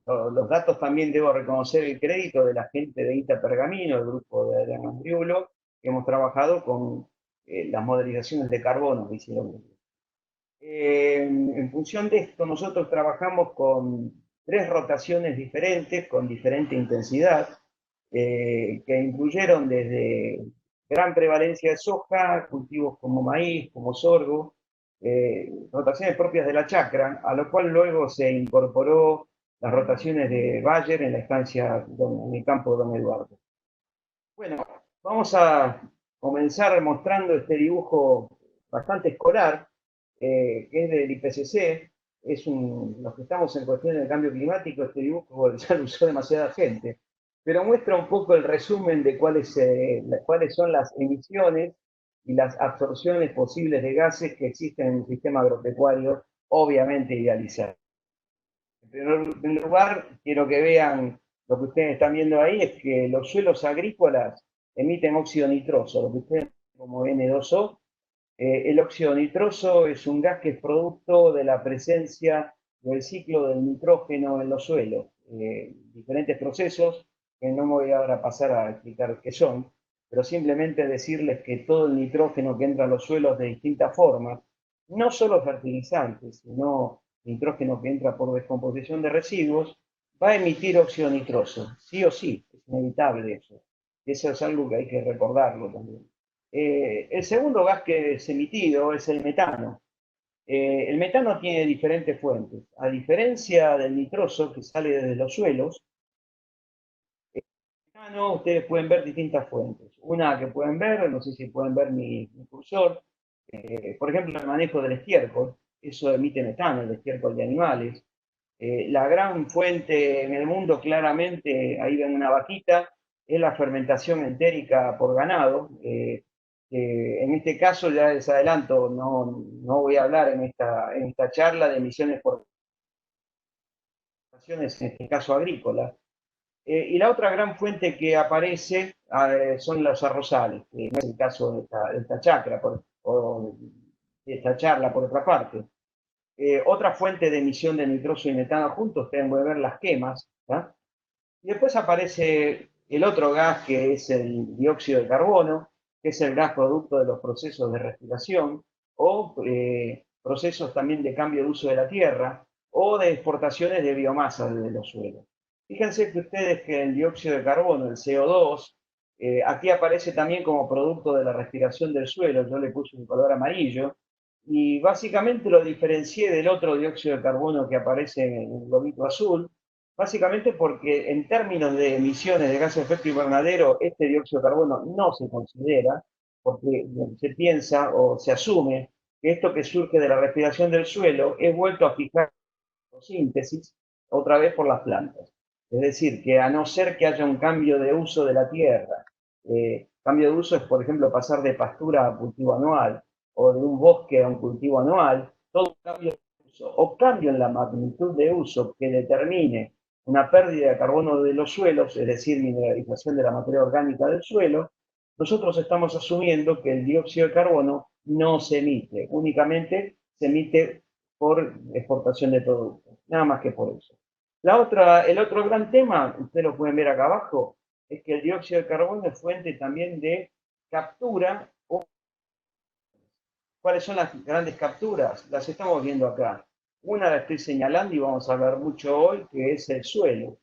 los datos también debo reconocer el crédito de la gente de ITA Pergamino, el grupo de Adrián Andriulo, que hemos trabajado con las modelizaciones de carbono que hicieron. En función de esto, nosotros trabajamos con tres rotaciones diferentes, con diferente intensidad, que incluyeron desde gran prevalencia de soja, cultivos como maíz, como sorgo, rotaciones propias de la chacra, a lo cual luego se incorporó las rotaciones de Bayer en la estancia, en el campo de Don Eduardo. Bueno, vamos a comenzar mostrando este dibujo bastante escolar, que es del IPCC. Los que estamos en cuestión del cambio climático, este dibujo ya lo usó demasiada gente, pero muestra un poco el resumen de cuáles son las emisiones y las absorciones posibles de gases que existen en el sistema agropecuario, obviamente idealizado. En primer lugar, quiero que vean lo que ustedes están viendo ahí, es que los suelos agrícolas emiten óxido nitroso, lo que ustedes ven como N2O. El óxido nitroso es un gas que es producto de la presencia del ciclo del nitrógeno en los suelos. Diferentes procesos que no me voy ahora a pasar a explicar qué son, pero simplemente decirles que todo el nitrógeno que entra a los suelos de distintas formas, no solo fertilizantes, sino nitrógeno que entra por descomposición de residuos, va a emitir óxido nitroso, sí o sí, es inevitable eso. Eso es algo que hay que recordarlo también. El segundo gas que es emitido es el metano. El metano tiene diferentes fuentes. A diferencia del nitroso que sale desde los suelos, metano ustedes pueden ver distintas fuentes. Una que pueden ver, no sé si pueden ver mi cursor, por ejemplo, el manejo del estiércol. Eso emite metano, el estiércol de animales. La gran fuente en el mundo, claramente, ahí ven una vaquita, es la fermentación entérica por ganado. En este caso, ya les adelanto, no voy a hablar en esta charla de emisiones por estaciones, en este caso agrícolas. Y la otra gran fuente que aparece son los arrozales, que no es el caso de esta chacra o de esta charla, por otra parte. Otra fuente de emisión de nitroso y metano juntos, ustedes pueden ver las quemas. ¿tá? Y después aparece el otro gas que es el dióxido de carbono, que es el gas producto de los procesos de respiración o procesos también de cambio de uso de la tierra o de exportaciones de biomasa desde los suelos. Fíjense que ustedes que el dióxido de carbono, el CO2, aquí aparece también como producto de la respiración del suelo, yo le puse un color amarillo, y básicamente lo diferencié del otro dióxido de carbono que aparece en el globito azul, básicamente porque en términos de emisiones de gases de efecto invernadero, este dióxido de carbono no se considera, porque se piensa o se asume que esto que surge de la respiración del suelo es vuelto a fijar fotosíntesis otra vez por las plantas. Es decir, que a no ser que haya un cambio de uso de la tierra, cambio de uso es, por ejemplo, pasar de pastura a cultivo anual, o de un bosque a un cultivo anual, todo cambio de uso, o cambio en la magnitud de uso que determine una pérdida de carbono de los suelos, es decir, mineralización de la materia orgánica del suelo, nosotros estamos asumiendo que el dióxido de carbono no se emite, únicamente se emite por exportación de productos, nada más que por eso. El otro gran tema, ustedes lo pueden ver acá abajo, es que el dióxido de carbono es fuente también de captura. ¿Cuáles son las grandes capturas? Las estamos viendo acá. Una la estoy señalando y vamos a hablar mucho hoy, que es el suelo.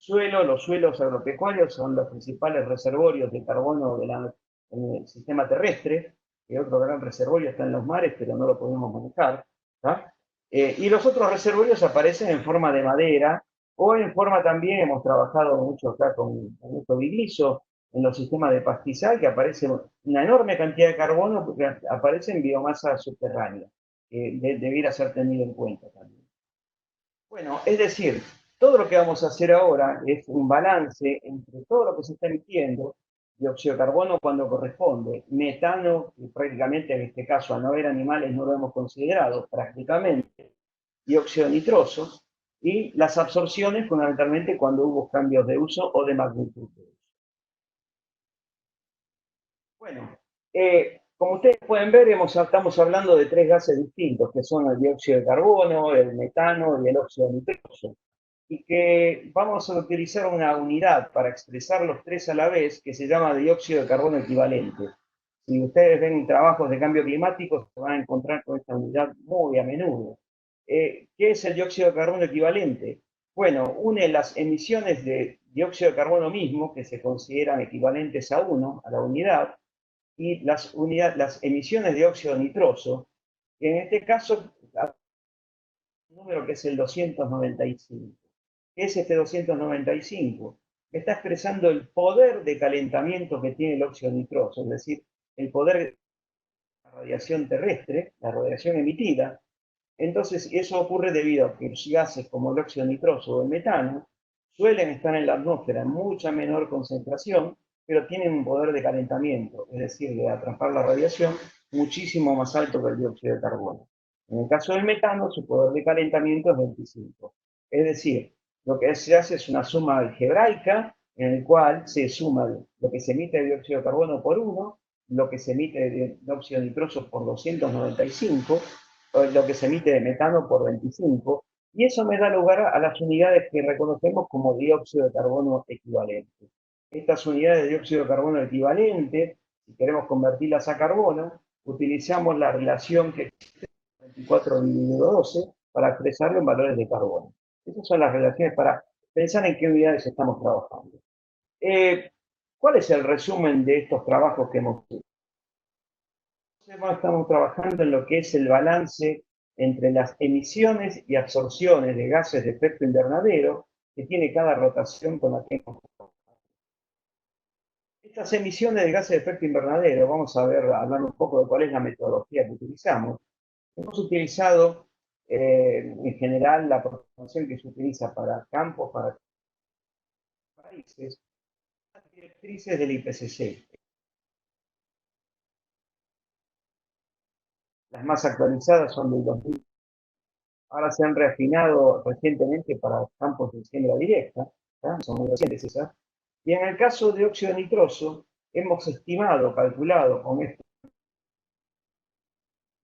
Los suelos agropecuarios son los principales reservorios de carbono en el sistema terrestre, que otro gran reservorio está en los mares, pero no lo podemos manejar. Y los otros reservorios aparecen en forma de madera o en forma también, hemos trabajado mucho acá con esto biliso, en los sistemas de pastizal, que aparece una enorme cantidad de carbono porque aparece en biomasa subterránea, que debiera ser tenido en cuenta también. Bueno, es decir, todo lo que vamos a hacer ahora es un balance entre todo lo que se está emitiendo, dióxido de carbono cuando corresponde, metano, que prácticamente en este caso a no haber animales no lo hemos considerado prácticamente, dióxido nitroso, y las absorciones fundamentalmente cuando hubo cambios de uso o de magnitud de uso. Bueno, como ustedes pueden ver, estamos hablando de tres gases distintos, que son el dióxido de carbono, el metano y el óxido nitroso. y que vamos a utilizar una unidad para expresar los tres a la vez que se llama dióxido de carbono equivalente. Si ustedes ven trabajos de cambio climático, se van a encontrar con esta unidad muy a menudo. ¿Qué es el dióxido de carbono equivalente? Bueno, une las emisiones de dióxido de carbono mismo, que se consideran equivalentes a 1, a la unidad, y las emisiones de óxido nitroso, que en este caso un número que es el 295. ¿Qué es este 295? Está expresando el poder de calentamiento que tiene el óxido nitroso, es decir, el poder de la radiación terrestre, la radiación emitida. Entonces, eso ocurre debido a que los gases como el óxido nitroso o el metano suelen estar en la atmósfera en mucha menor concentración, pero tienen un poder de calentamiento, es decir, de atrapar la radiación muchísimo más alto que el dióxido de carbono. En el caso del metano, su poder de calentamiento es 25. Es decir, lo que se hace es una suma algebraica en el cual se suma lo que se emite de dióxido de carbono por 1, lo que se emite de óxido nitroso por 295, lo que se emite de metano por 25, y eso me da lugar a las unidades que reconocemos como dióxido de carbono equivalente. Estas unidades de dióxido de carbono equivalente, si queremos convertirlas a carbono, utilizamos la relación que existe 24 dividido 12 para expresarlo en valores de carbono. Esas son las relaciones para pensar en qué unidades estamos trabajando. ¿Cuál es el resumen de estos trabajos que hemos hecho? Estamos trabajando en lo que es el balance entre las emisiones y absorciones de gases de efecto invernadero que tiene cada rotación con la que hemos trabajado. Estas emisiones de gases de efecto invernadero, vamos a ver, hablar un poco de cuál es la metodología que utilizamos. Hemos utilizado en general la aproximación que se utiliza para campos, para países, las directrices del IPCC. Las más actualizadas son del 2000. Ahora se han refinado recientemente para campos de siembra directa, ¿tá? Son muy recientes esas. Y en el caso de óxido nitroso, hemos estimado, calculado con esto,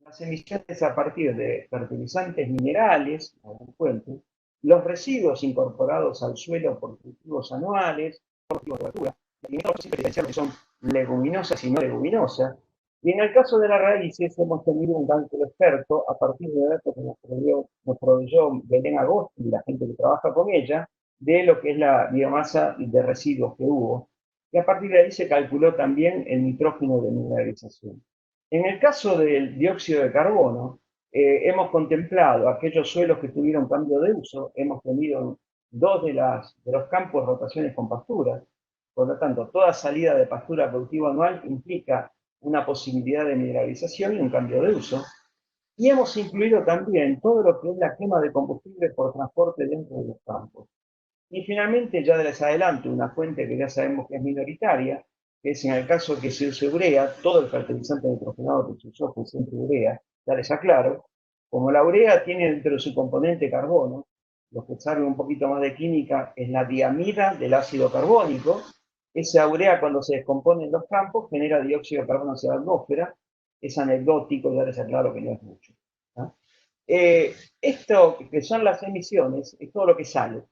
las emisiones a partir de fertilizantes minerales, fuentes, los residuos incorporados al suelo por cultivos anuales, por cultivos de altura, alimentos diferenciados que son leguminosas y no leguminosas. Y en el caso de las raíces hemos tenido un cálculo experto a partir de datos que nos proveyó Belén Agosti y la gente que trabaja con ella, de lo que es la biomasa de residuos que hubo. Y a partir de ahí se calculó también el nitrógeno de mineralización. En el caso del dióxido de carbono, hemos contemplado aquellos suelos que tuvieron cambio de uso, hemos tenido dos de los campos rotaciones con pasturas, por lo tanto, toda salida de pastura a cultivo anual implica una posibilidad de mineralización y un cambio de uso. Y hemos incluido también todo lo que es la quema de combustible por transporte dentro de los campos. Y finalmente, ya les adelanto, una fuente que ya sabemos que es minoritaria, que es en el caso que se use urea, todo el fertilizante nitrogenado que se usó fue siempre urea, ya les aclaro, como la urea tiene dentro de su componente carbono, los que saben un poquito más de química es la diamida del ácido carbónico, esa urea cuando se descompone en los campos genera dióxido de carbono hacia la atmósfera, es anecdótico, ya les aclaro que no es mucho. ¿Ah? Esto que son las emisiones es todo lo que sale.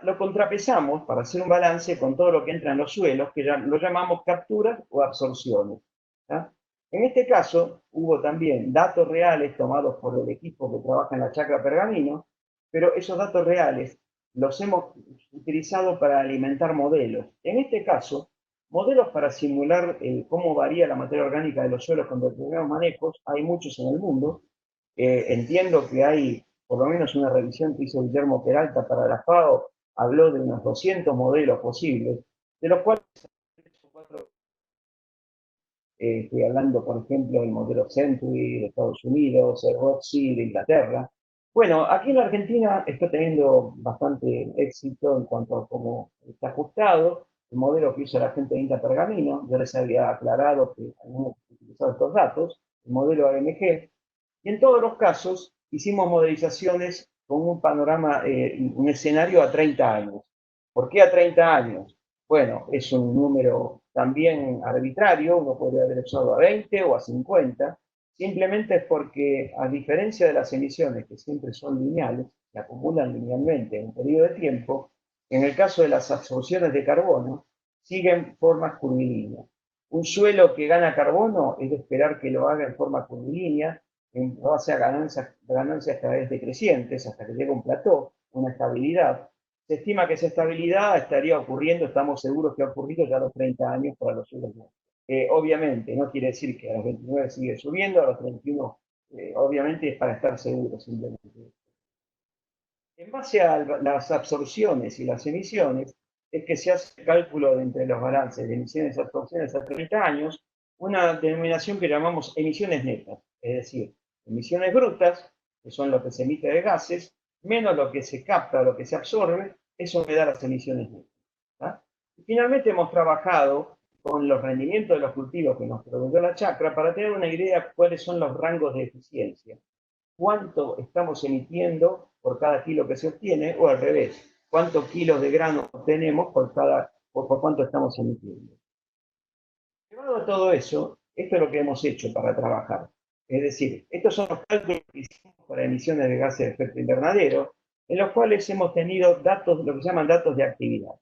Lo contrapesamos para hacer un balance con todo lo que entra en los suelos, que ya lo llamamos capturas o absorciones. ¿tá? En este caso, hubo también datos reales tomados por el equipo que trabaja en la chacra Pergamino, pero esos datos reales los hemos utilizado para alimentar modelos. En este caso, modelos para simular cómo varía la materia orgánica de los suelos con determinados manejos, hay muchos en el mundo. Entiendo que hay por lo menos una revisión que hizo Guillermo Peralta para la FAO, habló de unos 200 modelos posibles, de los cuales estoy hablando, por ejemplo, del modelo Century de Estados Unidos, el ROCSI de Inglaterra. Bueno, aquí en la Argentina está teniendo bastante éxito en cuanto a cómo está ajustado el modelo que hizo la gente de INTA Pergamino. Yo les había aclarado que hemos utilizado estos datos, el modelo AMG, y en todos los casos hicimos modelizaciones con un panorama, un escenario a 30 años. ¿Por qué a 30 años? Bueno, es un número también arbitrario, uno podría haber usado a 20 o a 50, simplemente es porque, a diferencia de las emisiones, que siempre son lineales, se acumulan linealmente en un periodo de tiempo, en el caso de las absorciones de carbono, siguen formas curvilíneas. Un suelo que gana carbono es de esperar que lo haga en forma curvilínea, en base a ganancias cada vez decrecientes, hasta que llegue un plató, una estabilidad. Se estima que esa estabilidad estaría ocurriendo, estamos seguros que ha ocurrido ya a los 30 años para los suelos nuevos. Obviamente, no quiere decir que a los 29 sigue subiendo, a los 31, obviamente es para estar seguros simplemente. En base a las absorciones y las emisiones, es que se hace el cálculo de entre los balances de emisiones y absorciones a 30 años, una denominación que llamamos emisiones netas, es decir, emisiones brutas, que son lo que se emite de gases, menos lo que se capta, lo que se absorbe, eso me da las emisiones netas. ¿Ah? Y finalmente hemos trabajado con los rendimientos de los cultivos que nos proveyó la chacra para tener una idea de cuáles son los rangos de eficiencia, cuánto estamos emitiendo por cada kilo que se obtiene, o al revés, cuántos kilos de grano obtenemos por cuánto estamos emitiendo. Llevado a todo eso, esto es lo que hemos hecho para trabajar. Es decir, estos son los cálculos que hicimos para emisiones de gases de efecto invernadero, en los cuales hemos tenido datos, lo que se llaman datos de actividad.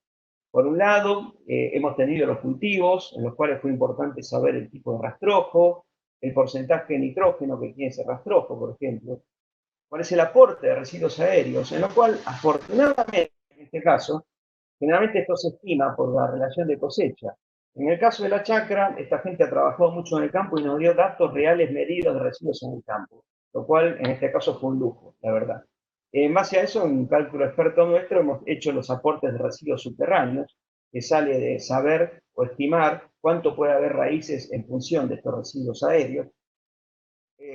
Por un lado, hemos tenido los cultivos, en los cuales fue importante saber el tipo de rastrojo, el porcentaje de nitrógeno que tiene ese rastrojo, por ejemplo, cuál es el aporte de residuos aéreos, en lo cual, afortunadamente, en este caso, generalmente esto se estima por la relación de cosecha. En el caso de la chacra, esta gente ha trabajado mucho en el campo y nos dio datos reales medidos de residuos en el campo, lo cual en este caso fue un lujo, la verdad. En base a eso, en un cálculo experto nuestro, hemos hecho los aportes de residuos subterráneos, que sale de saber o estimar cuánto puede haber raíces en función de estos residuos aéreos.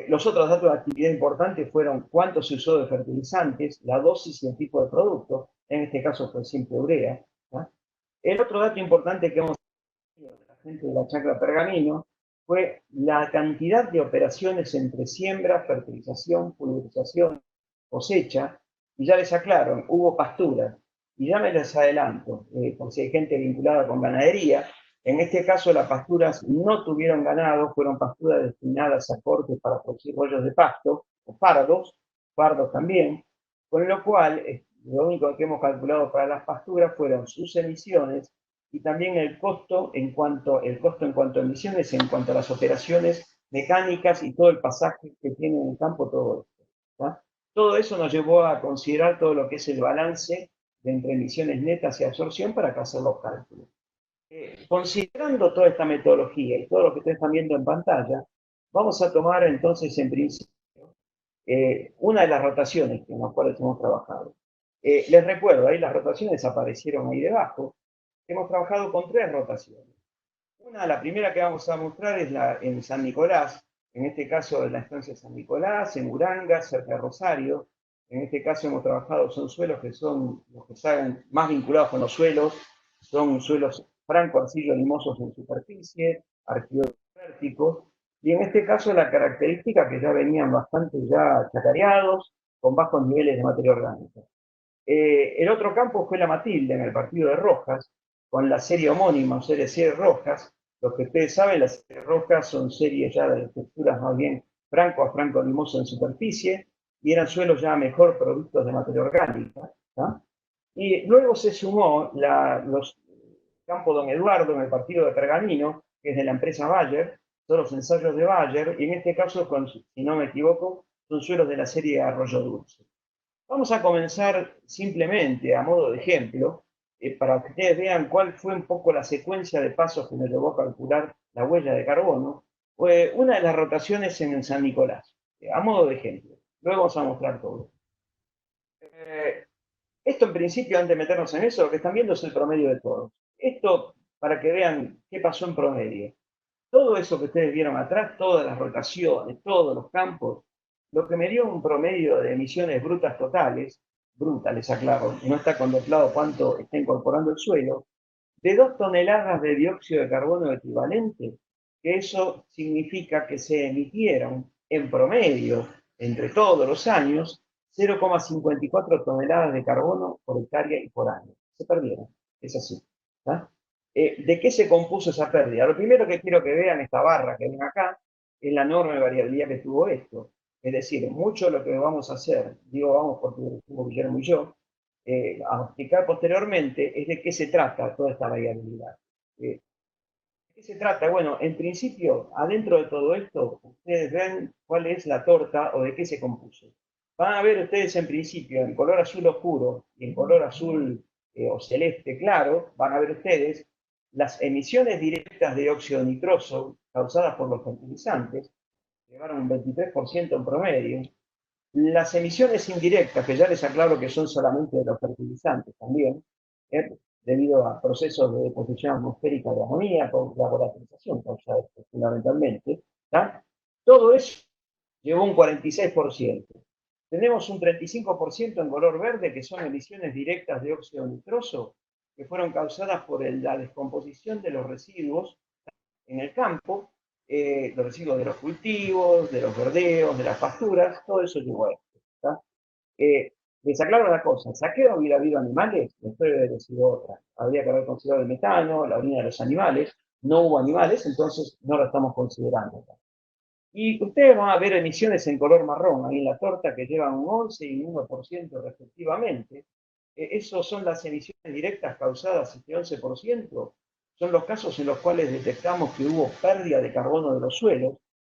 Los otros datos de actividad importantes fueron cuánto se usó de fertilizantes, la dosis y el tipo de producto, en este caso fue siempre urea. ¿No? El otro dato importante que hemos tenido de la gente de la chacra Pergamino fue la cantidad de operaciones entre siembra, fertilización, pulverización, cosecha, y ya les aclaro, hubo pasturas, y ya me les adelanto, por si hay gente vinculada con ganadería, en este caso las pasturas no tuvieron ganado, fueron pasturas destinadas a cortes para producir rollos de pasto, o fardos también, con lo cual lo único que hemos calculado para las pasturas fueron sus emisiones y también el costo en cuanto a emisiones, en cuanto a las operaciones mecánicas y todo el pasaje que tiene en el campo, todo esto. ¿tá? Todo eso nos llevó a considerar todo lo que es el balance de entre emisiones netas y absorción para hacer los cálculos. Considerando toda esta metodología y todo lo que ustedes están viendo en pantalla, vamos a tomar entonces en principio una de las rotaciones en las cuales hemos trabajado. Les recuerdo, ahí las rotaciones aparecieron ahí debajo. Hemos trabajado con 3 rotaciones. La primera que vamos a mostrar es en San Nicolás, en este caso en la estancia de San Nicolás, en Uranga, cerca de Rosario. En este caso hemos trabajado, son suelos que son los que saben más vinculados con los suelos, son suelos franco-arcillo-limosos en superficie, arqueopérticos, y en este caso la característica que ya venían bastante ya chacareados, con bajos niveles de materia orgánica. El otro campo fue la Matilde, en el partido de Rojas, con la serie homónima, o serie Rojas. Los que ustedes saben, las series Rojas son series ya de texturas más bien franco a franco limoso en superficie, y eran suelos ya mejor productos de materia orgánica. ¿tá? Y luego se sumó los campos Don Eduardo en el partido de Pergamino, que es de la empresa Bayer, todos los ensayos de Bayer, y en este caso, si no me equivoco, son suelos de la serie Arroyo Dulce. Vamos a comenzar simplemente a modo de ejemplo, para que ustedes vean cuál fue un poco la secuencia de pasos que nos llevó a calcular la huella de carbono. Una de las rotaciones en el San Nicolás, a modo de ejemplo. Luego vamos a mostrar todo. Esto en principio, antes de meternos en eso, lo que están viendo es el promedio de todos. Esto para que vean qué pasó en promedio. Todo eso que ustedes vieron atrás, todas las rotaciones, todos los campos, lo que me dio un promedio de emisiones brutas totales, brutas les aclaro, no está contemplado cuánto está incorporando el suelo, de 2 toneladas de dióxido de carbono equivalente, que eso significa que se emitieron en promedio, entre todos los años, 0,54 toneladas de carbono por hectárea y por año. Se perdieron, es así. ¿tá? ¿De qué se compuso esa pérdida? Lo primero que quiero que vean esta barra que ven acá es la enorme variabilidad que tuvo esto. Es decir, mucho de lo que vamos a hacer, digo vamos porque estuvo Guillermo y yo, a explicar posteriormente es de qué se trata toda esta variabilidad. ¿De qué se trata? Bueno, en principio, adentro de todo esto, ustedes ven cuál es la torta o de qué se compuso. Van a ver ustedes en principio en color azul oscuro y en color azul o celeste claro, van a ver ustedes las emisiones directas de óxido nitroso causadas por los fertilizantes, llegaron un 23% en promedio. Las emisiones indirectas, que ya les aclaro que son solamente de los fertilizantes también, debido a procesos de deposición atmosférica de amoníaco, la volatilización causada esto, fundamentalmente, ¿tá? Todo eso llevó un 46%. Tenemos un 35% en color verde, que son emisiones directas de óxido nitroso, que fueron causadas por la descomposición de los residuos en el campo, los residuos de los cultivos, de los verdeos, de las pasturas, todo eso llegó a esto. ¿Tá? Les aclaro una cosa, ¿saqueo hubiera habido animales? La historia hubiera sido otra. Habría que haber considerado el metano, la orina de los animales. No hubo animales, entonces no lo estamos considerando acá. Y ustedes van a ver emisiones en color marrón ahí en la torta que llevan un 11 y un 1% respectivamente. Esos son las emisiones directas causadas, este 11%, son los casos en los cuales detectamos que hubo pérdida de carbono de los suelos,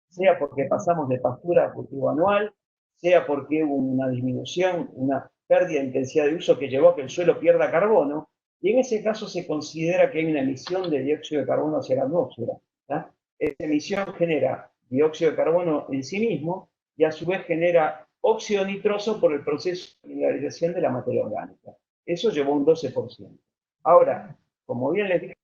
sea porque pasamos de pastura a cultivo anual, sea porque hubo una disminución, una pérdida de intensidad de uso que llevó a que el suelo pierda carbono, y en ese caso se considera que hay una emisión de dióxido de carbono hacia la atmósfera. ¿Tá? Esa emisión genera dióxido de carbono en sí mismo y a su vez genera óxido nitroso por el proceso de mineralización de la materia orgánica. Eso llevó un 12%. Ahora, como bien les dije,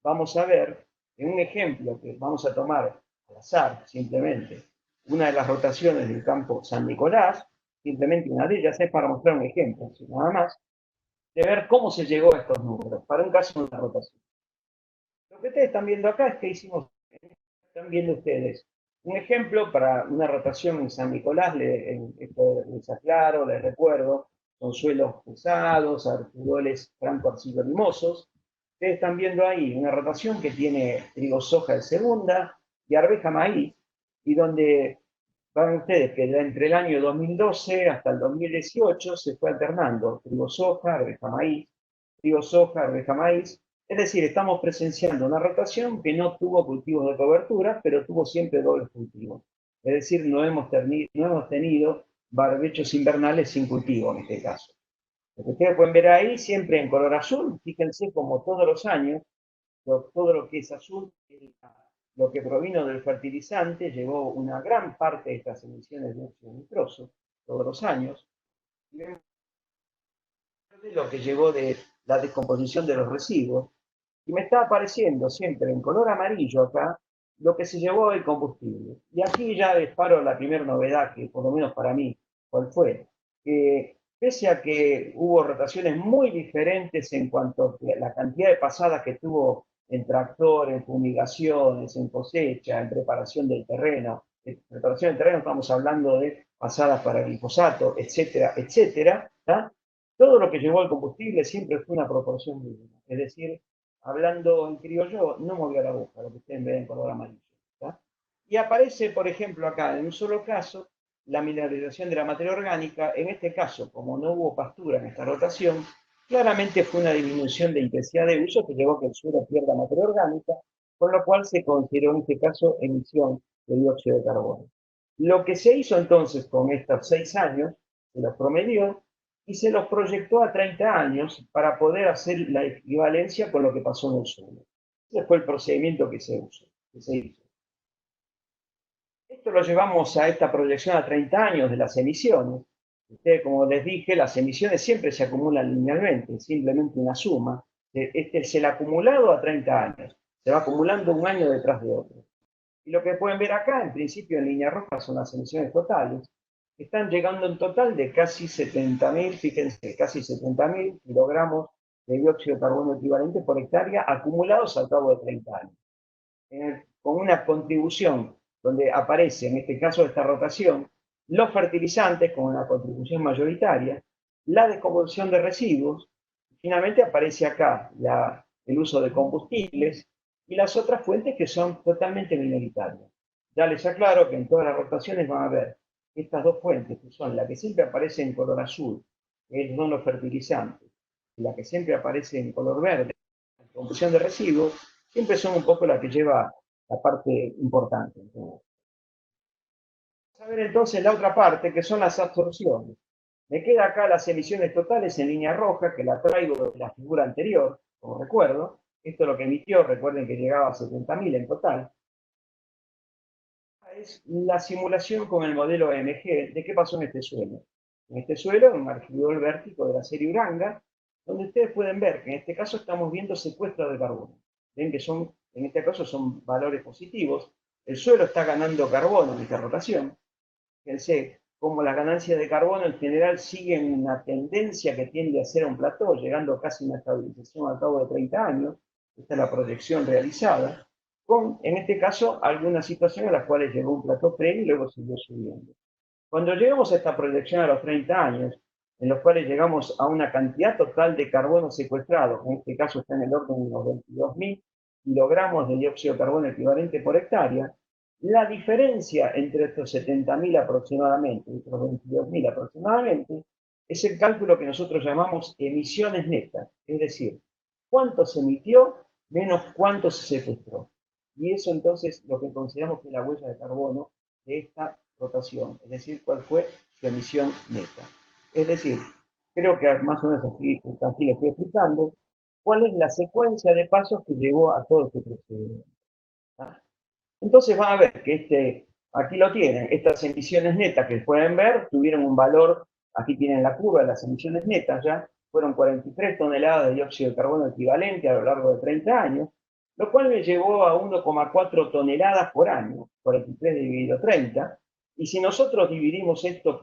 vamos a ver en un ejemplo que vamos a tomar al azar, simplemente, una de las rotaciones del campo San Nicolás, simplemente una de ellas es para mostrar un ejemplo, nada más, de ver cómo se llegó a estos números, para un caso de una rotación. Lo que ustedes están viendo acá es que hicimos, están viendo ustedes, un ejemplo para una rotación en San Nicolás, esto les aclaro, les recuerdo, son suelos pesados, arquidoles franco-arcillo-limosos. Ustedes están viendo ahí una rotación que tiene trigo soja de segunda y arveja maíz, y donde van ustedes que entre el año 2012 hasta el 2018 se fue alternando trigo soja, arveja maíz, trigo soja, arveja maíz. Es decir, estamos presenciando una rotación que no tuvo cultivos de cobertura, pero tuvo siempre dobles cultivos. Es decir, no hemos tenido barbechos invernales sin cultivo en este caso. Lo que ustedes pueden ver ahí, siempre en color azul, fíjense como todos los años, todo lo que es azul, lo que provino del fertilizante, llevó una gran parte de estas emisiones de óxido nitroso todos los años. Y vemos lo que llegó de la descomposición de los residuos, y me está apareciendo siempre en color amarillo acá lo que se llevó el combustible. Y aquí ya disparo la primera novedad, que por lo menos para mí, ¿cuál fue? Que pese a que hubo rotaciones muy diferentes en cuanto a la cantidad de pasadas que tuvo en tractor, en fumigaciones, en cosecha, en preparación del terreno, en preparación del terreno estamos hablando de pasadas para glifosato, etcétera, etcétera, ¿tá? Todo lo que llevó al combustible siempre fue una proporción mínima. Es decir, hablando en criollo, no movió la aguja, lo que ustedes ven en color amarillo. ¿Tá? Y aparece, por ejemplo, acá, en un solo caso, la mineralización de la materia orgánica. En este caso, como no hubo pastura en esta rotación, claramente fue una disminución de intensidad de uso que llevó a que el suelo pierda materia orgánica, con lo cual se consideró en este caso emisión de dióxido de carbono. Lo que se hizo entonces con estos 6 años, se los promedió y se los proyectó a 30 años para poder hacer la equivalencia con lo que pasó en el suelo. Ese fue el procedimiento que se hizo. Esto lo llevamos a esta proyección a 30 años de las emisiones. Ustedes, como les dije, las emisiones siempre se acumulan linealmente, simplemente una suma. Este es el acumulado a 30 años. Se va acumulando un año detrás de otro. Y lo que pueden ver acá, en principio en línea roja, son las emisiones totales. Están llegando en total de casi 70.000, fíjense, casi 70.000 kilogramos de dióxido de carbono equivalente por hectárea acumulados al cabo de 30 años. Con una contribución donde aparece, en este caso de esta rotación, los fertilizantes con una contribución mayoritaria, la descomposición de residuos, finalmente aparece acá el uso de combustibles y las otras fuentes que son totalmente minoritarias. Ya les aclaro que en todas las rotaciones van a ver estas dos fuentes, que son la que siempre aparece en color azul, que es no fertilizante, y la que siempre aparece en color verde, combustión de residuos, siempre son un poco la que lleva la parte importante. Vamos a ver entonces la otra parte, que son las absorciones. Me queda acá las emisiones totales en línea roja, que la traigo de la figura anterior, como recuerdo. Esto es lo que emitió, recuerden que llegaba a 70.000 en total. Es la simulación con el modelo AMG de qué pasó en este suelo. En este suelo, en un argidol vértico de la serie Uranga, donde ustedes pueden ver que en este caso estamos viendo secuestro de carbono. Ven que son, en este caso son valores positivos. El suelo está ganando carbono en esta rotación. Fíjense cómo las ganancias de carbono en general siguen una tendencia que tiende a ser un plató, llegando a casi una estabilización al cabo de 30 años. Esta es la proyección realizada con, en este caso, algunas situaciones en las cuales llegó un plató previo y luego siguió subiendo. Cuando llegamos a esta proyección a los 30 años, en los cuales llegamos a una cantidad total de carbono secuestrado, en este caso está en el orden de unos 22.000 kilogramos de dióxido de carbono equivalente por hectárea, la diferencia entre estos 70.000 aproximadamente y estos 22.000 aproximadamente es el cálculo que nosotros llamamos emisiones netas, es decir, cuánto se emitió menos cuánto se secuestró. Y eso entonces lo que consideramos que es la huella de carbono de esta rotación, es decir, cuál fue su emisión neta. Es decir, creo que más o menos así le estoy explicando cuál es la secuencia de pasos que llevó a todo este procedimiento. Entonces van a ver que aquí lo tienen, estas emisiones netas que pueden ver tuvieron un valor, aquí tienen la curva de las emisiones netas ya, fueron 43 toneladas de dióxido de carbono equivalente a lo largo de 30 años, lo cual me llevó a 1,4 toneladas por año, 43 dividido 30, y si nosotros dividimos esto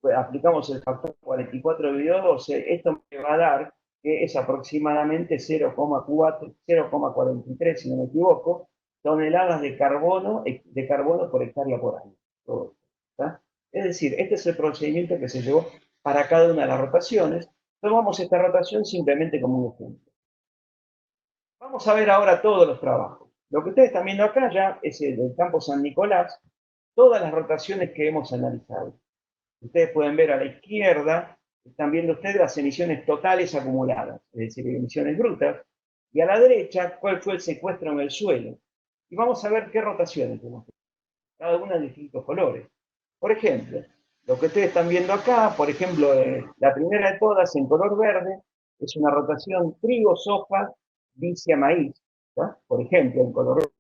pues, aplicamos el factor 44 dividido 12, esto me va a dar que es aproximadamente 0,43, si no me equivoco, toneladas de carbono por hectárea por año. Todo, es decir, este es el procedimiento que se llevó para cada una de las rotaciones. Tomamos esta rotación simplemente como un ejemplo. Vamos a ver ahora todos los trabajos. Lo que ustedes están viendo acá ya es el del campo San Nicolás, todas las rotaciones que hemos analizado. Ustedes pueden ver a la izquierda, están viendo ustedes las emisiones totales acumuladas, es decir, emisiones brutas, y a la derecha cuál fue el secuestro en el suelo. Y vamos a ver qué rotaciones tenemos, cada una de distintos colores. Por ejemplo, lo que ustedes están viendo acá, por ejemplo, la primera de todas en color verde, es una rotación trigo, soja, vicia, maíz. ¿tá? Por ejemplo, en color verde.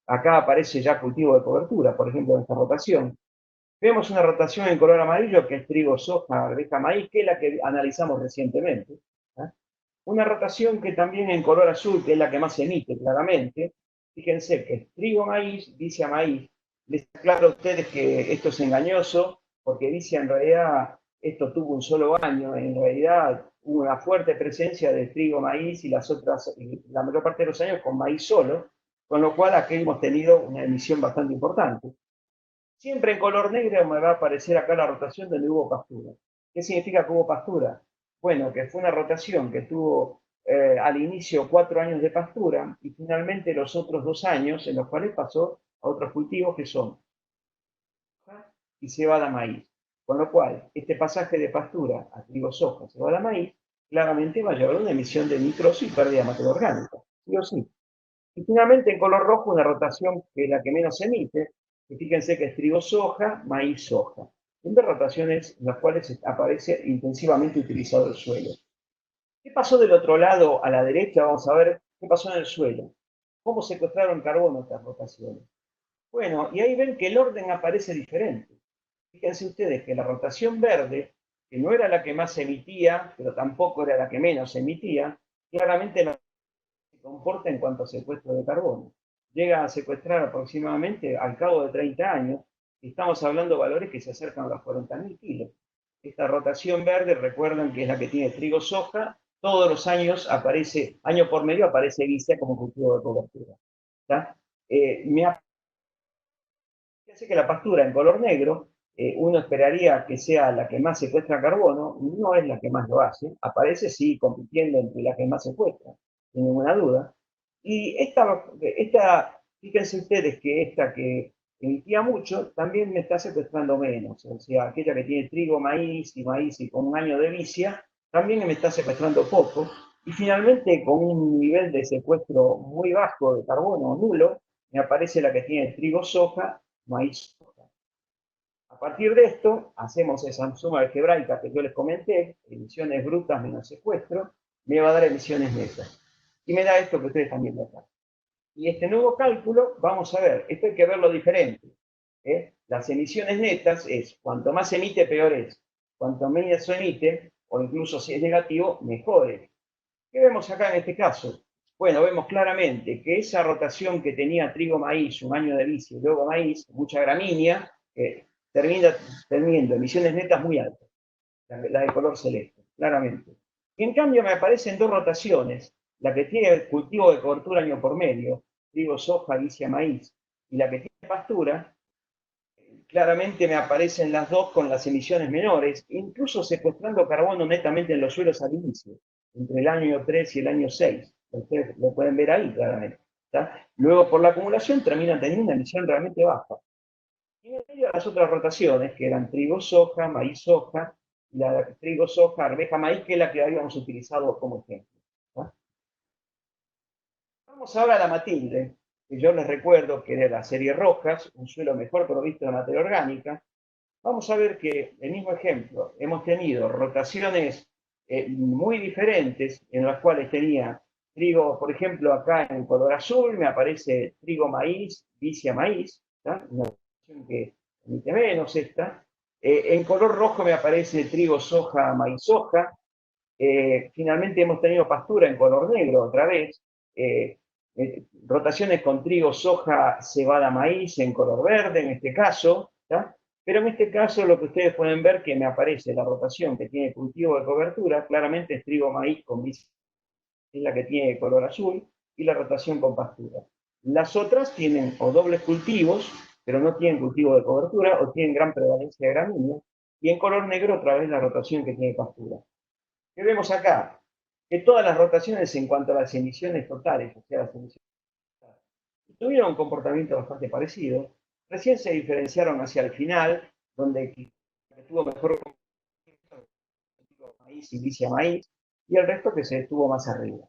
Acá aparece ya cultivo de cobertura, por ejemplo, en esta rotación. Vemos una rotación en color amarillo que es trigo, soja, arveja, maíz, que es la que analizamos recientemente. ¿tá? Una rotación que también en color azul, que es la que más se emite claramente. Fíjense que es trigo, maíz, vicia, maíz. Les aclaro a ustedes que esto es engañoso, porque vicia en realidad esto tuvo un solo año, en realidad hubo una fuerte presencia de trigo, maíz y las otras, la mayor parte de los años con maíz solo, con lo cual aquí hemos tenido una emisión bastante importante. Siempre en color negro me va a aparecer acá la rotación donde hubo pastura. ¿Qué significa que hubo pastura? Bueno, que fue una rotación que tuvo al inicio 4 años de pastura y finalmente los otros 2 años en los cuales pasó a otros cultivos que son soja y cebada maíz. Con lo cual, este pasaje de pastura a trigo, soja, cebada maíz, claramente va a llevar una emisión de nitroso y pérdida de materia orgánica, sí o sí. Y finalmente en color rojo una rotación que es la que menos se emite, que fíjense que es trigo soja, maíz soja. Siempre rotaciones en las cuales aparece intensivamente utilizado el suelo. ¿Qué pasó del otro lado a la derecha? Vamos a ver qué pasó en el suelo. ¿Cómo secuestraron carbono estas rotaciones? Bueno, y ahí ven que el orden aparece diferente. Fíjense ustedes que la rotación verde, que no era la que más emitía, pero tampoco era la que menos emitía, claramente no se comporta en cuanto a secuestro de carbono. Llega a secuestrar aproximadamente al cabo de 30 años, y estamos hablando de valores que se acercan a los 40.000 kilos. Esta rotación verde, recuerdan que es la que tiene trigo soja, todos los años aparece, año por medio aparece vicia como cultivo de cobertura. Me Fíjense que la pastura en color negro, uno esperaría que sea la que más secuestra carbono, no es la que más lo hace, aparece sí compitiendo entre las que más secuestra, sin ninguna duda. Y fíjense ustedes que esta que emitía mucho, también me está secuestrando menos. O sea, aquella que tiene trigo, maíz y con un año de vicia, también me está secuestrando poco. Y finalmente, con un nivel de secuestro muy bajo de carbono, nulo, me aparece la que tiene trigo, soja, maíz, soja. A partir de esto, hacemos esa suma algebraica que yo les comenté, emisiones brutas menos secuestro, me va a dar emisiones netas. Y me da esto que ustedes están viendo acá. Y este nuevo cálculo, vamos a ver, esto hay que verlo diferente. Las emisiones netas es, cuanto más se emite, peor es. Cuanto menos se emite, o incluso si es negativo, mejor es. ¿Qué vemos acá en este caso? Bueno, vemos claramente que esa rotación que tenía trigo-maíz, un año de vicio y luego maíz, mucha gramínea, termina teniendo emisiones netas muy altas, la de color celeste, claramente. Y en cambio me aparecen dos rotaciones, la que tiene el cultivo de cobertura año por medio, trigo, soja, vicia, maíz, y la que tiene pastura, claramente me aparecen las dos con las emisiones menores, incluso secuestrando carbono netamente en los suelos al inicio, entre el año 3 y el año 6. Ustedes lo pueden ver ahí claramente. ¿Tá? Luego, por la acumulación, terminan teniendo una emisión realmente baja. Y en medio las otras rotaciones, que eran trigo, soja, maíz, soja, la trigo, soja, arveja, maíz, que es la que habíamos utilizado como ejemplo. ¿Tá? Vamos ahora a la Matilde, que yo les recuerdo que era la serie Rojas, un suelo mejor provisto de materia orgánica. Vamos a ver que el mismo ejemplo, hemos tenido rotaciones muy diferentes en las cuales tenía trigo, por ejemplo, acá en color azul me aparece trigo maíz, vicia maíz, ¿tá? Una rotación que emite menos esta. En color rojo me aparece trigo soja, maíz soja. Finalmente hemos tenido pastura en color negro otra vez. Rotaciones con trigo, soja, cebada, maíz en color verde en este caso. ¿Tá? Pero en este caso lo que ustedes pueden ver que me aparece la rotación que tiene cultivo de cobertura, claramente es trigo maíz con bici, es la que tiene color azul, y la rotación con pastura. Las otras tienen o dobles cultivos, pero no tienen cultivo de cobertura, o tienen gran prevalencia de gramíneas, y en color negro otra vez la rotación que tiene pastura. ¿Qué vemos acá? Que todas las rotaciones en cuanto a las emisiones totales, o sea, las emisiones totales, tuvieron un comportamiento bastante parecido. Recién se diferenciaron hacia el final, donde tuvo mejor maíz y vicia maíz, y el resto que se estuvo más arriba.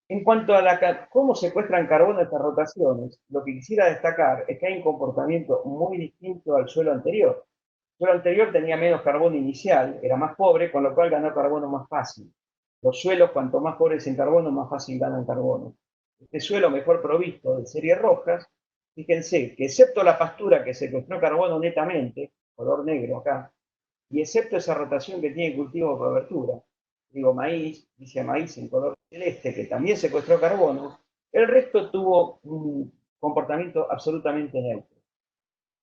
En cuanto a cómo secuestran carbono estas rotaciones, lo que quisiera destacar es que hay un comportamiento muy distinto al suelo anterior. El suelo anterior tenía menos carbono inicial, era más pobre, con lo cual ganó carbono más fácil. Los suelos, cuanto más pobres en carbono, más fácil ganan carbono. Este suelo mejor provisto de series rojas, fíjense que excepto la pastura que secuestró carbono netamente, color negro acá, y excepto esa rotación que tiene cultivo de cobertura, digo maíz, dice maíz en color celeste, que también secuestró carbono, el resto tuvo un comportamiento absolutamente neutro.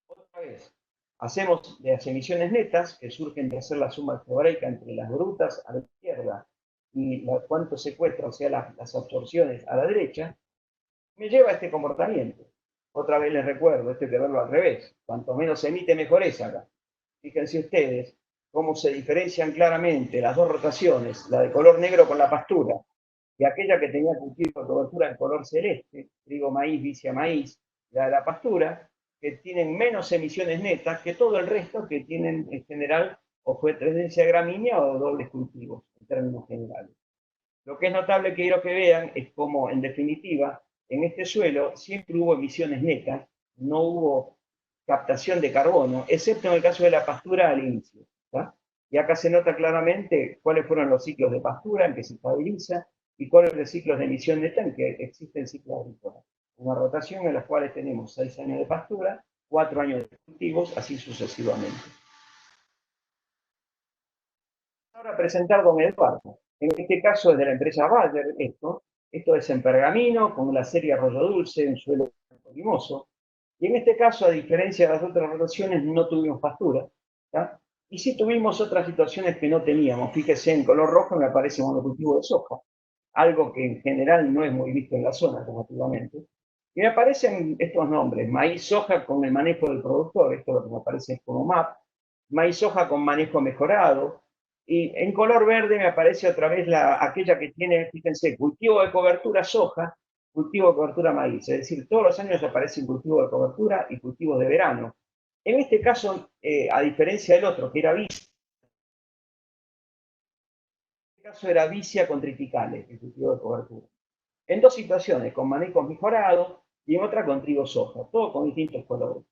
Otra vez, hacemos las emisiones netas, que surgen de hacer la suma algebraica entre las brutas a la izquierda y cuánto secuestra, o sea, las absorciones a la derecha, me lleva a este comportamiento. Otra vez les recuerdo, esto hay que verlo al revés. Cuanto menos se emite, mejor es acá. Fíjense ustedes cómo se diferencian claramente las dos rotaciones, la de color negro con la pastura, y aquella que tenía cultivo de cobertura en color celeste, trigo, maíz, vicia, maíz, la de la pastura, que tienen menos emisiones netas que todo el resto que tienen en general o fue tendencia gramínea o dobles cultivos, en términos generales. Lo que es notable que quiero que vean es cómo, en definitiva, en este suelo siempre hubo emisiones netas, no hubo captación de carbono, excepto en el caso de la pastura al inicio. ¿Tá? Y acá se nota claramente cuáles fueron los ciclos de pastura en que se estabiliza y cuáles los ciclos de emisión neta en que existen ciclos agrícolas. Una rotación en las cuales tenemos 6 años de pastura, 4 años de cultivos, así sucesivamente. Ahora presentar don Eduardo. En este caso es de la empresa Bayer, esto es en pergamino, con la serie Arroyo Dulce, un suelo limoso. Y en este caso, a diferencia de las otras rotaciones, no tuvimos pastura. ¿Tá? Y sí tuvimos otras situaciones que no teníamos. Fíjese, en color rojo me aparece monocultivo de soja, algo que en general no es muy visto en la zona, relativamente. Y me aparecen estos nombres, maíz soja con el manejo del productor, esto es lo que me aparece como MAP, maíz soja con manejo mejorado, y en color verde me aparece otra vez aquella que tiene, fíjense, cultivo de cobertura soja, cultivo de cobertura maíz, es decir, todos los años aparecen cultivos de cobertura y cultivos de verano. En este caso, a diferencia del otro, que era vicia, en este caso era vicia con triticales, el cultivo de cobertura. En dos situaciones, con manejos mejorados y en otra con trigo soja, todo con distintos colores.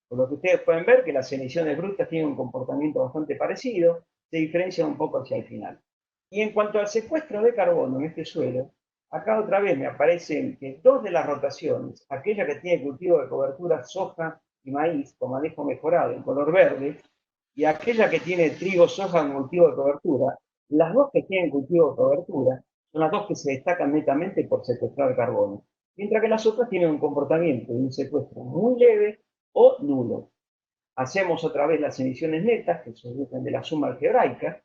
Por lo que ustedes pueden ver que las emisiones brutas tienen un comportamiento bastante parecido, se diferencian un poco hacia el final. Y en cuanto al secuestro de carbono en este suelo, acá otra vez me aparecen que dos de las rotaciones, aquella que tiene cultivo de cobertura soja y maíz con manejo mejorado en color verde, y aquella que tiene trigo, soja con cultivo de cobertura, las dos que tienen cultivo de cobertura son las dos que se destacan netamente por secuestrar carbono, mientras que las otras tienen un comportamiento de un secuestro muy leve o nulo. Hacemos otra vez las emisiones netas, que se deducen de la suma algebraica,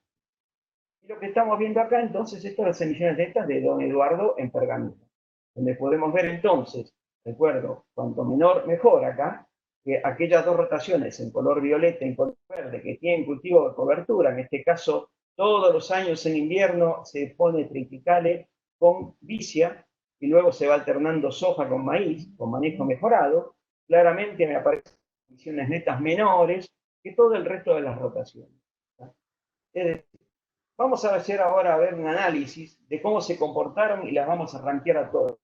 y lo que estamos viendo acá entonces es todas las emisiones netas de don Eduardo en pergamino, donde podemos ver entonces, recuerdo, cuanto menor mejor acá, que aquellas dos rotaciones en color violeta y en color verde que tienen cultivo de cobertura, en este caso todos los años en invierno se pone triticale con vicia y luego se va alternando soja con maíz, con manejo mejorado, claramente me aparecen emisiones netas menores que todo el resto de las rotaciones. Es decir, vamos a hacer ahora a ver un análisis de cómo se comportaron y las vamos a rankear a todas.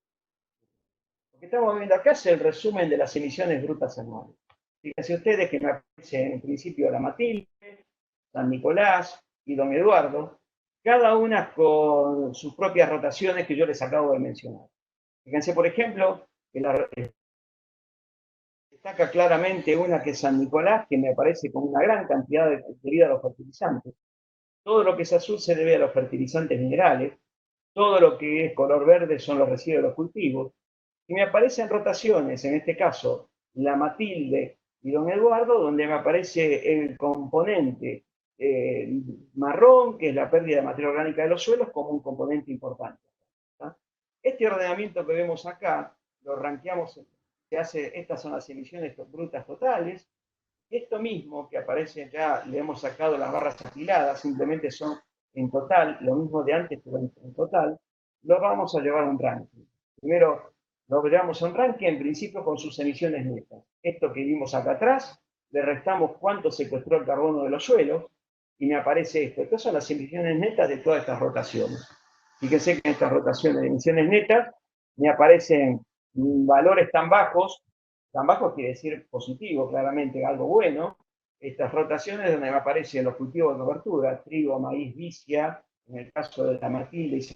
Lo que estamos viendo acá es el resumen de las emisiones brutas anuales. Fíjense ustedes que me aparece en principio la Matilde, San Nicolás y Don Eduardo, cada una con sus propias rotaciones que yo les acabo de mencionar. Fíjense, por ejemplo, que destaca claramente una que es San Nicolás, que me aparece con una gran cantidad de debido a los fertilizantes. Todo lo que es azul se debe a los fertilizantes minerales, todo lo que es color verde son los residuos de los cultivos, y me aparecen rotaciones, en este caso la Matilde y Don Eduardo, donde me aparece el componente marrón, que es la pérdida de materia orgánica de los suelos, como un componente importante. ¿Tá? Este ordenamiento que vemos acá, lo ranqueamos, estas son las emisiones brutas totales. Esto mismo que aparece ya, le hemos sacado las barras afiladas, simplemente son en total, lo mismo de antes, pero en total, lo vamos a llevar a un ranking. Primero lo llevamos a un ranking, en principio con sus emisiones netas. Esto que vimos acá atrás, le restamos cuánto secuestró el carbono de los suelos, y me aparece esto. Estas son las emisiones netas de todas estas rotaciones. Fíjense que en estas rotaciones de emisiones netas me aparecen valores tan bajos quiere decir positivo, claramente, algo bueno. Estas rotaciones donde me aparecen los cultivos de cobertura, trigo, maíz, vicia, en el caso de la Matilde y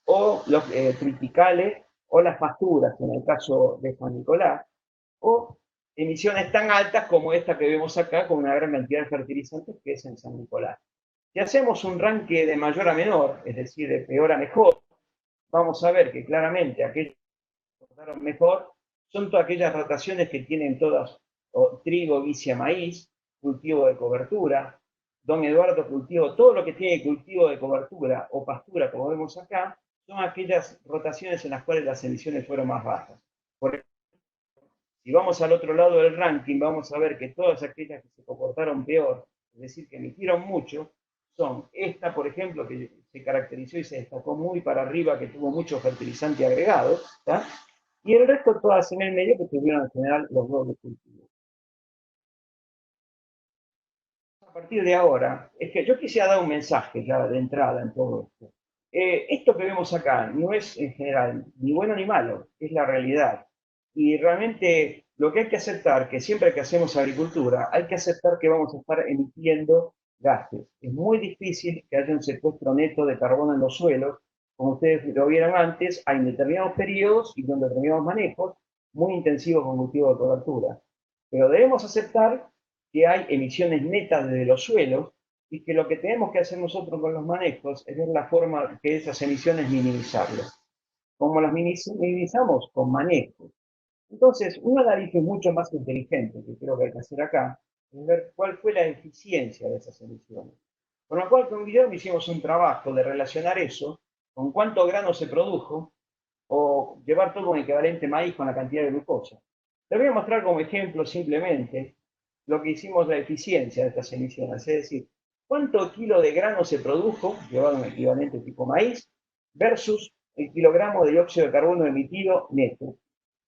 o los triticales, o las pasturas, en el caso de San Nicolás, o emisiones tan altas como esta que vemos acá, con una gran cantidad de fertilizantes que es en San Nicolás. Si hacemos un ranking de mayor a menor, es decir, de peor a mejor, vamos a ver que claramente aquellos que portaron mejor son todas aquellas rotaciones que tienen todas trigo, vicia, maíz, cultivo de cobertura, Don Eduardo cultivo, todo lo que tiene cultivo de cobertura o pastura, como vemos acá, son aquellas rotaciones en las cuales las emisiones fueron más bajas. Por ejemplo, si vamos al otro lado del ranking, vamos a ver que todas aquellas que se comportaron peor, es decir, que emitieron mucho, son esta, por ejemplo, que se caracterizó y se destacó muy para arriba, que tuvo mucho fertilizante agregado, ¿tá? Y el resto todas en el medio que tuvieron en general los dobles cultivos. A partir de ahora, es que yo quisiera dar un mensaje ya de entrada en todo esto. Esto que vemos acá no es en general ni bueno ni malo, es la realidad. Y realmente lo que hay que aceptar, que siempre que hacemos agricultura, hay que aceptar que vamos a estar emitiendo gases. Es muy difícil que haya un secuestro neto de carbono en los suelos, como ustedes lo vieron antes, hay determinados periodos y con determinados manejos muy intensivos con cultivo de cobertura. Pero debemos aceptar que hay emisiones netas desde los suelos y que lo que tenemos que hacer nosotros con los manejos es ver la forma que esas emisiones minimizarlas. ¿Cómo las minimizamos? Con manejos. Entonces, un análisis mucho más inteligente que creo que hay que hacer acá es ver cuál fue la eficiencia de esas emisiones. Con lo cual, con Guillermo hicimos un trabajo de relacionar eso con cuánto grano se produjo o llevar todo un equivalente maíz con la cantidad de glucosa. Te voy a mostrar como ejemplo simplemente lo que hicimos la eficiencia de estas emisiones, es decir, cuánto kilo de grano se produjo, llevado un equivalente tipo maíz, versus el kilogramo de dióxido de carbono emitido neto.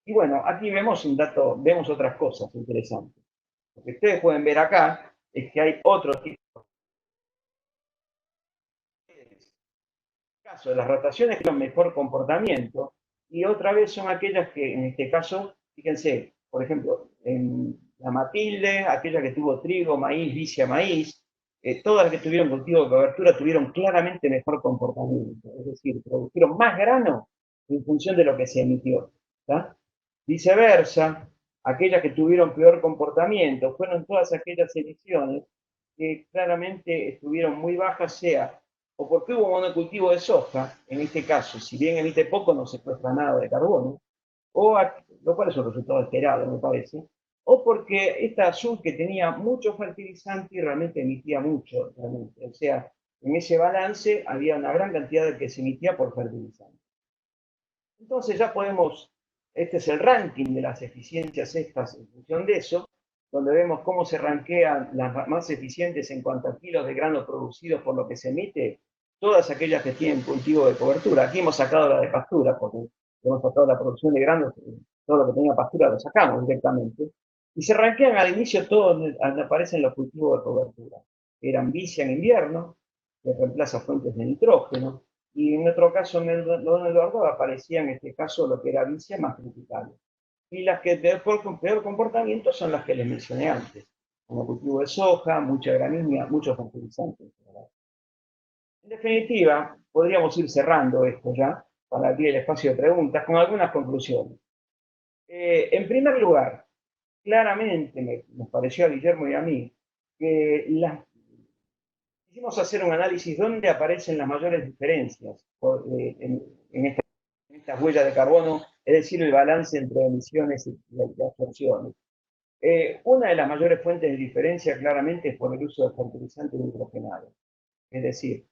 Y bueno, aquí vemos un dato, vemos otras cosas interesantes. Lo que ustedes pueden ver acá es que hay otro tipo de caso de las rotaciones que tienen mejor comportamiento y otra vez son aquellas que en este caso, fíjense, por ejemplo, en la Matilde, aquella que tuvo trigo, maíz, vicia, maíz, todas las que tuvieron cultivo de cobertura tuvieron claramente mejor comportamiento, es decir, produjeron más grano en función de lo que se emitió. ¿Tá? Viceversa, aquellas que tuvieron peor comportamiento fueron todas aquellas emisiones que claramente estuvieron muy bajas, sea o porque hubo monocultivo de soja, en este caso, si bien emite poco, no secuestra nada de carbono, o lo cual es un resultado esperado, me parece, o porque esta azul que tenía mucho fertilizante y realmente emitía mucho, realmente. O sea, en ese balance había una gran cantidad de que se emitía por fertilizante. Entonces ya podemos, este es el ranking de las eficiencias estas en función de eso, donde vemos cómo se ranquean las más eficientes en cuanto a kilos de grano producidos por lo que se emite, todas aquellas que tienen cultivo de cobertura. Aquí hemos sacado la de pastura, porque hemos sacado la producción de granos, todo lo que tenía pastura lo sacamos directamente. Y se ranquean al inicio todos donde aparecen los cultivos de cobertura. Eran vicia en invierno, que reemplaza fuentes de nitrógeno, y en otro caso, en el don Eduardo, aparecía en este caso lo que era vicia más criticable. Y las que con peor comportamiento son las que les mencioné antes, como cultivo de soja, mucha gramínea, muchos fertilizantes. En definitiva, podríamos ir cerrando esto ya, para abrir el espacio de preguntas, con algunas conclusiones. En primer lugar, claramente nos pareció a Guillermo y a mí que quisimos hacer un análisis donde aparecen las mayores diferencias en estas huellas de carbono, es decir, el balance entre emisiones y absorciones. Una de las mayores fuentes de diferencia claramente es por el uso de fertilizantes nitrogenados. Es decir,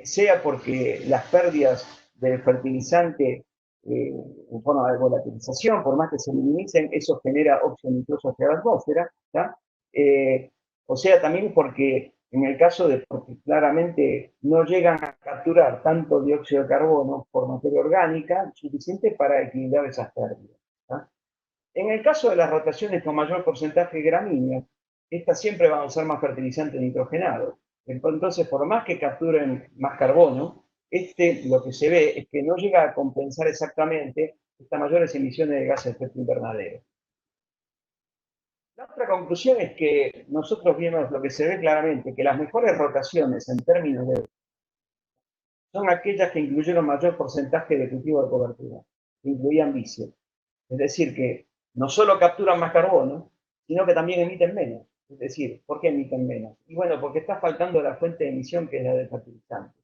sea porque las pérdidas del fertilizante en forma de volatilización, por más que se minimicen, eso genera óxido nitroso hacia la atmósfera, eh, o sea también porque en el caso de porque claramente no llegan a capturar tanto dióxido de carbono por materia orgánica suficiente para equilibrar esas pérdidas. ¿Tá? En el caso de las rotaciones con mayor porcentaje de gramíneas, estas siempre van a usar más fertilizante nitrogenado. Entonces, por más que capturen más carbono, lo que se ve es que no llega a compensar exactamente estas mayores emisiones de gases de efecto invernadero. La otra conclusión es que nosotros vimos lo que se ve claramente, que las mejores rotaciones en términos de son aquellas que incluyeron mayor porcentaje de cultivo de cobertura, que incluían vicio. Es decir, que no solo capturan más carbono, sino que también emiten menos. Es decir, ¿por qué emiten menos? Y bueno, porque está faltando la fuente de emisión que es la del fertilizante.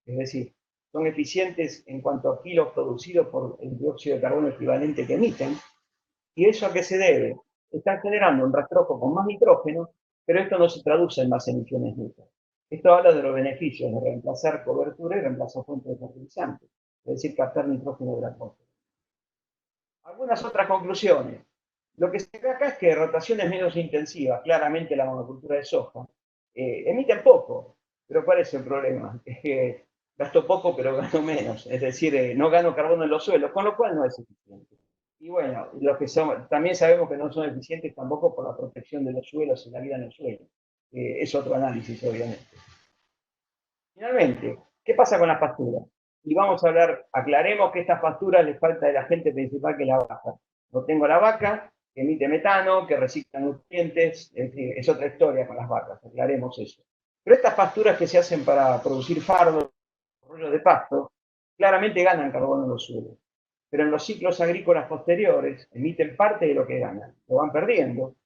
Es decir, son eficientes en cuanto a kilos producidos por el dióxido de carbono equivalente que emiten. ¿Y eso a qué se debe? Están generando un rastrojo con más nitrógeno, pero esto no se traduce en más emisiones netas. Esto habla de los beneficios de reemplazar cobertura y reemplazar fuentes de fertilizante, es decir, captar nitrógeno de la atmósfera. Algunas otras conclusiones. Lo que se ve acá es que rotaciones menos intensivas, claramente la monocultura de soja, emiten poco. Pero ¿cuál es el problema? Es que gasto poco pero gano menos. Es decir, no gano carbono en los suelos, con lo cual no es eficiente. Y bueno, los que son, también sabemos que no son eficientes tampoco por la protección de los suelos y la vida en el suelo. Es otro análisis, obviamente. Finalmente, ¿qué pasa con las pasturas? Y vamos a hablar, aclaremos que estas pasturas les falta el agente principal que es la vaca. No tengo la vaca, que emite metano, que recicla nutrientes, es otra historia con las vacas, aclaremos eso. Pero estas pasturas que se hacen para producir fardo, rollos de pasto, claramente ganan carbono en los suelos. Pero en los ciclos agrícolas posteriores emiten parte de lo que ganan, lo van perdiendo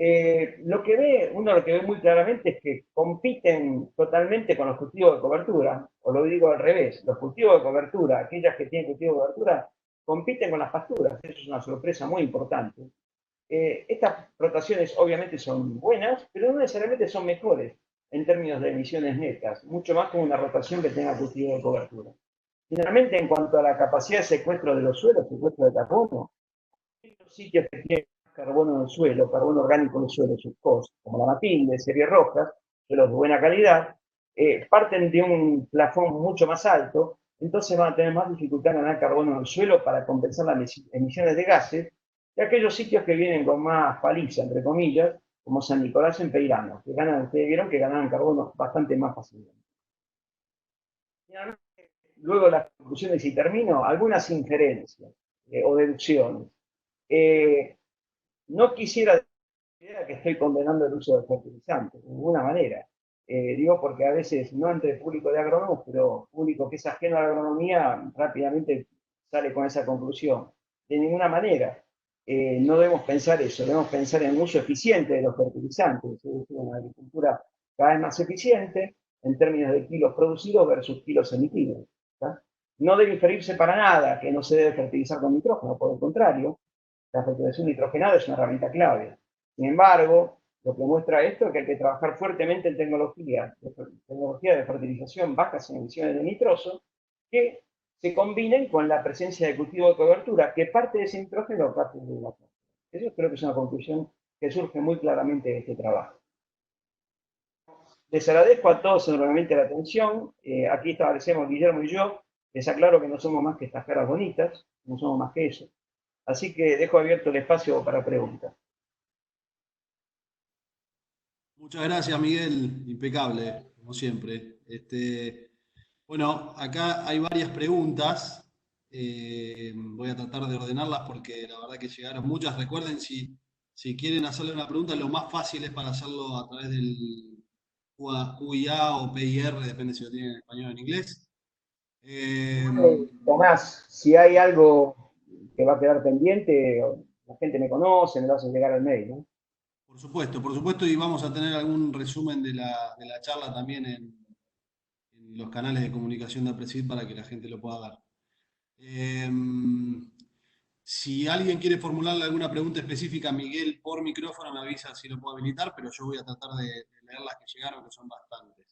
uno lo que ve muy claramente es que compiten totalmente con los cultivos de cobertura, o lo digo al revés, los cultivos de cobertura, aquellas que tienen cultivos de cobertura, compiten con las pasturas, eso es una sorpresa muy importante. Estas rotaciones obviamente son buenas, pero no necesariamente son mejores en términos de emisiones netas, mucho más como una rotación que tenga cultivo de cobertura. Finalmente, en cuanto a la capacidad de secuestro de los suelos, secuestro de carbono, los sitios que tienen carbono en el suelo, carbono orgánico en el suelo, subcos, como la Matilde, series rojas, suelos de buena calidad, parten de un plafón mucho más alto, entonces van a tener más dificultad en ganar carbono en el suelo para compensar las emisiones de gases de aquellos sitios que vienen con más paliza, entre comillas, como San Nicolás en Peirano, que ganan, ustedes vieron que ganaban carbono bastante más fácilmente. Finalmente, luego de las conclusiones, y termino, algunas inferencias o deducciones. Eh, no quisiera decir que estoy condenando el uso de fertilizantes, de ninguna manera. Digo porque a veces, no entre el público de agrónomos, pero público que es ajeno a la agronomía, rápidamente sale con esa conclusión. De ninguna manera. No debemos pensar eso, debemos pensar en el uso eficiente de los fertilizantes, es decir, una agricultura cada vez más eficiente en términos de kilos producidos versus kilos emitidos. ¿Tá? No debe inferirse para nada que no se debe fertilizar con nitrógeno, por el contrario, la fertilización nitrogenada es una herramienta clave. Sin embargo, lo que muestra esto es que hay que trabajar fuertemente en tecnología de fertilización bajas en emisiones de nitroso, que se combinen con la presencia de cultivo de cobertura, que parte de ese nitrógeno parte de la atmósfera. Eso creo que es una conclusión que surge muy claramente de este trabajo. Les agradezco a todos enormemente la atención. Aquí establecemos Guillermo y yo. Les aclaro que no somos más que estas caras bonitas, no somos más que eso. Así que dejo abierto el espacio para preguntas. Muchas gracias, Miguel. Impecable, como siempre. Bueno, acá hay varias preguntas. Voy a tratar de ordenarlas porque la verdad que llegaron muchas. Recuerden, si quieren hacerle una pregunta, lo más fácil es para hacerlo a través del QIA o PIR, depende si lo tienen en español o en inglés. Eh, Igual, Tomás, si hay algo que va a quedar pendiente, la gente me conoce, me lo hace llegar al mail, ¿no? por supuesto, y vamos a tener algún resumen de la charla también en los canales de comunicación de Apresid para que la gente lo pueda ver. Eh, si alguien quiere formularle alguna pregunta específica a Miguel por micrófono, me avisa si lo puedo habilitar, pero yo voy a tratar de leer las que llegaron, que son bastantes.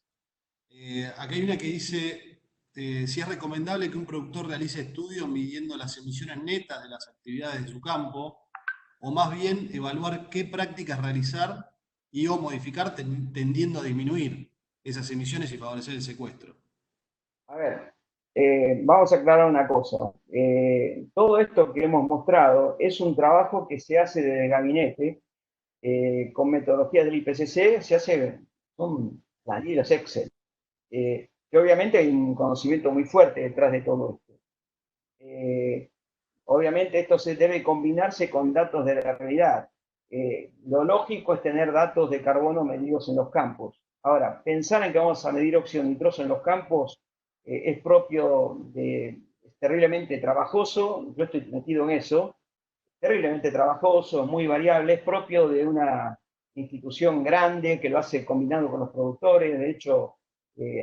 Acá hay una que dice si es recomendable que un productor realice estudios midiendo las emisiones netas de las actividades de su campo, o más bien evaluar qué prácticas realizar y o modificar tendiendo a disminuir esas emisiones y favorecer el secuestro. A ver, vamos a aclarar una cosa. Todo esto que hemos mostrado es un trabajo que se hace desde el gabinete con metodologías del IPCC, se hace con planillas Excel, que obviamente hay un conocimiento muy fuerte detrás de todo esto. Obviamente esto se debe combinarse con datos de la realidad. Lo lógico es tener datos de carbono medidos en los campos. Ahora, pensar en que vamos a medir óxido nitroso en los campos es propio de, es terriblemente trabajoso, yo estoy metido en eso, terriblemente trabajoso, muy variable, es propio de una institución grande que lo hace combinando con los productores. De hecho,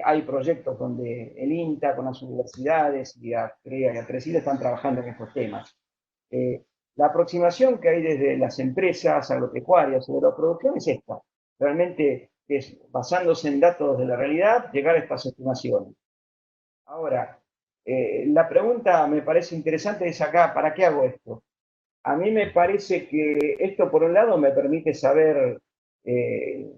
hay proyectos donde el INTA con las universidades y CREA y ACRECID están trabajando en estos temas. Eh, la aproximación que hay desde las empresas agropecuarias o de la producción es esta. Realmente es, basándose en datos de la realidad, llegar a estas estimaciones. Ahora, la pregunta me parece interesante es acá, ¿para qué hago esto? A mí me parece que esto, por un lado, me permite saber eh,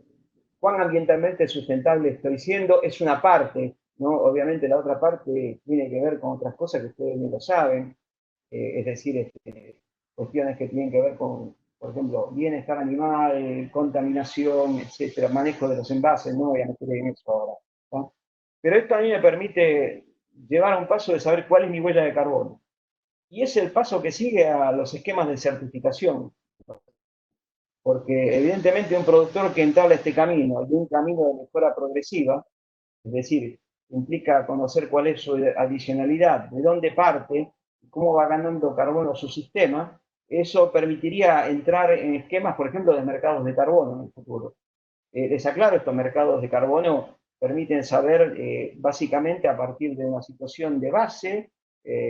cuán ambientalmente sustentable estoy siendo. Es una parte, ¿no? Obviamente la otra parte tiene que ver con otras cosas que ustedes no lo saben, es decir, cuestiones que tienen que ver con, por ejemplo, bienestar animal, contaminación, etcétera, manejo de los envases, no voy a meter en eso ahora, ¿no? Pero esto a mí me permite llevar a un paso de saber cuál es mi huella de carbono. Y es el paso que sigue a los esquemas de certificación, porque evidentemente un productor que entabla este camino y un camino de mejora progresiva, es decir, implica conocer cuál es su adicionalidad, de dónde parte, cómo va ganando carbono su sistema, eso permitiría entrar en esquemas, por ejemplo, de mercados de carbono en el futuro. Les aclaro, estos mercados de carbono permiten saber básicamente a partir de una situación de base,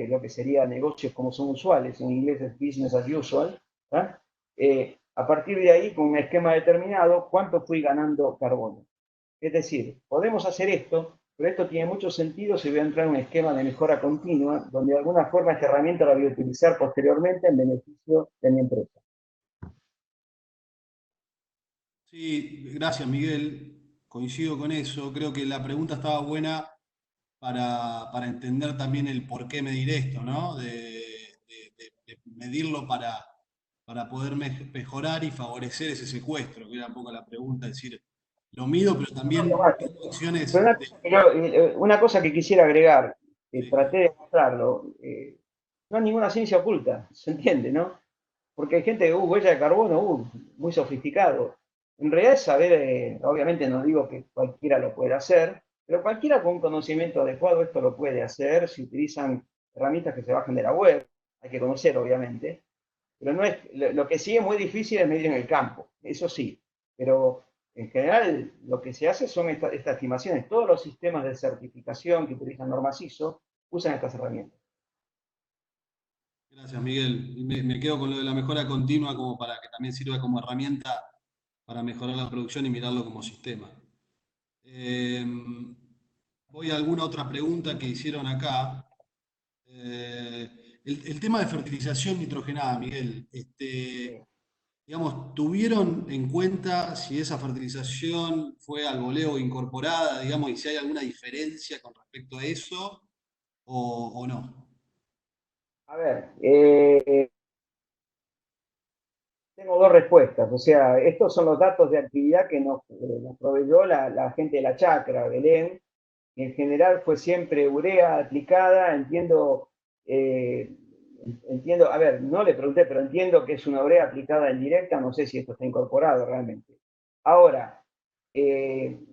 lo que sería negocios como son usuales, en inglés es business as usual, a partir de ahí, con un esquema determinado, cuánto fui ganando carbono. Es decir, podemos hacer esto, pero esto tiene mucho sentido si voy a entrar en un esquema de mejora continua, donde de alguna forma esta herramienta la voy a utilizar posteriormente en beneficio de mi empresa. Sí, gracias, Miguel. Coincido con eso. Creo que la pregunta estaba buena para entender también el por qué medir esto, ¿no? De medirlo para poder mejorar y favorecer ese secuestro, que era un poco la pregunta, es decir, lo mido, pero también tengo Pero acciones de... una cosa que quisiera agregar, que Sí, traté de mostrarlo, no hay ninguna ciencia oculta, ¿se entiende, no? Porque hay gente que, huella de carbono, muy sofisticado. En realidad es saber, obviamente no digo que cualquiera lo pueda hacer, pero cualquiera con un conocimiento adecuado esto lo puede hacer si utilizan herramientas que se bajan de la web. Hay que conocer, obviamente. Pero no es, lo que sí es muy difícil es medir en el campo, eso sí. Pero en general lo que se hace son estas estimaciones. Todos los sistemas de certificación que utilizan normas ISO usan estas herramientas. gracias, Miguel. Y me quedo con lo de la mejora continua como para que también sirva como herramienta para mejorar la producción y mirarlo como sistema. Eh, Voy a alguna otra pregunta que hicieron acá. El tema de fertilización nitrogenada, Miguel, digamos, ¿tuvieron en cuenta si esa fertilización fue al voleo incorporada, digamos, y si hay alguna diferencia con respecto a eso o no? A ver, tengo dos respuestas. O sea, estos son los datos de actividad que nos proveyó la gente de la chacra, Belén. En general fue siempre urea aplicada. Eh, entiendo, a ver, no le pregunté, pero entiendo que es una urea aplicada en directa. No sé si esto está incorporado realmente. Ahora,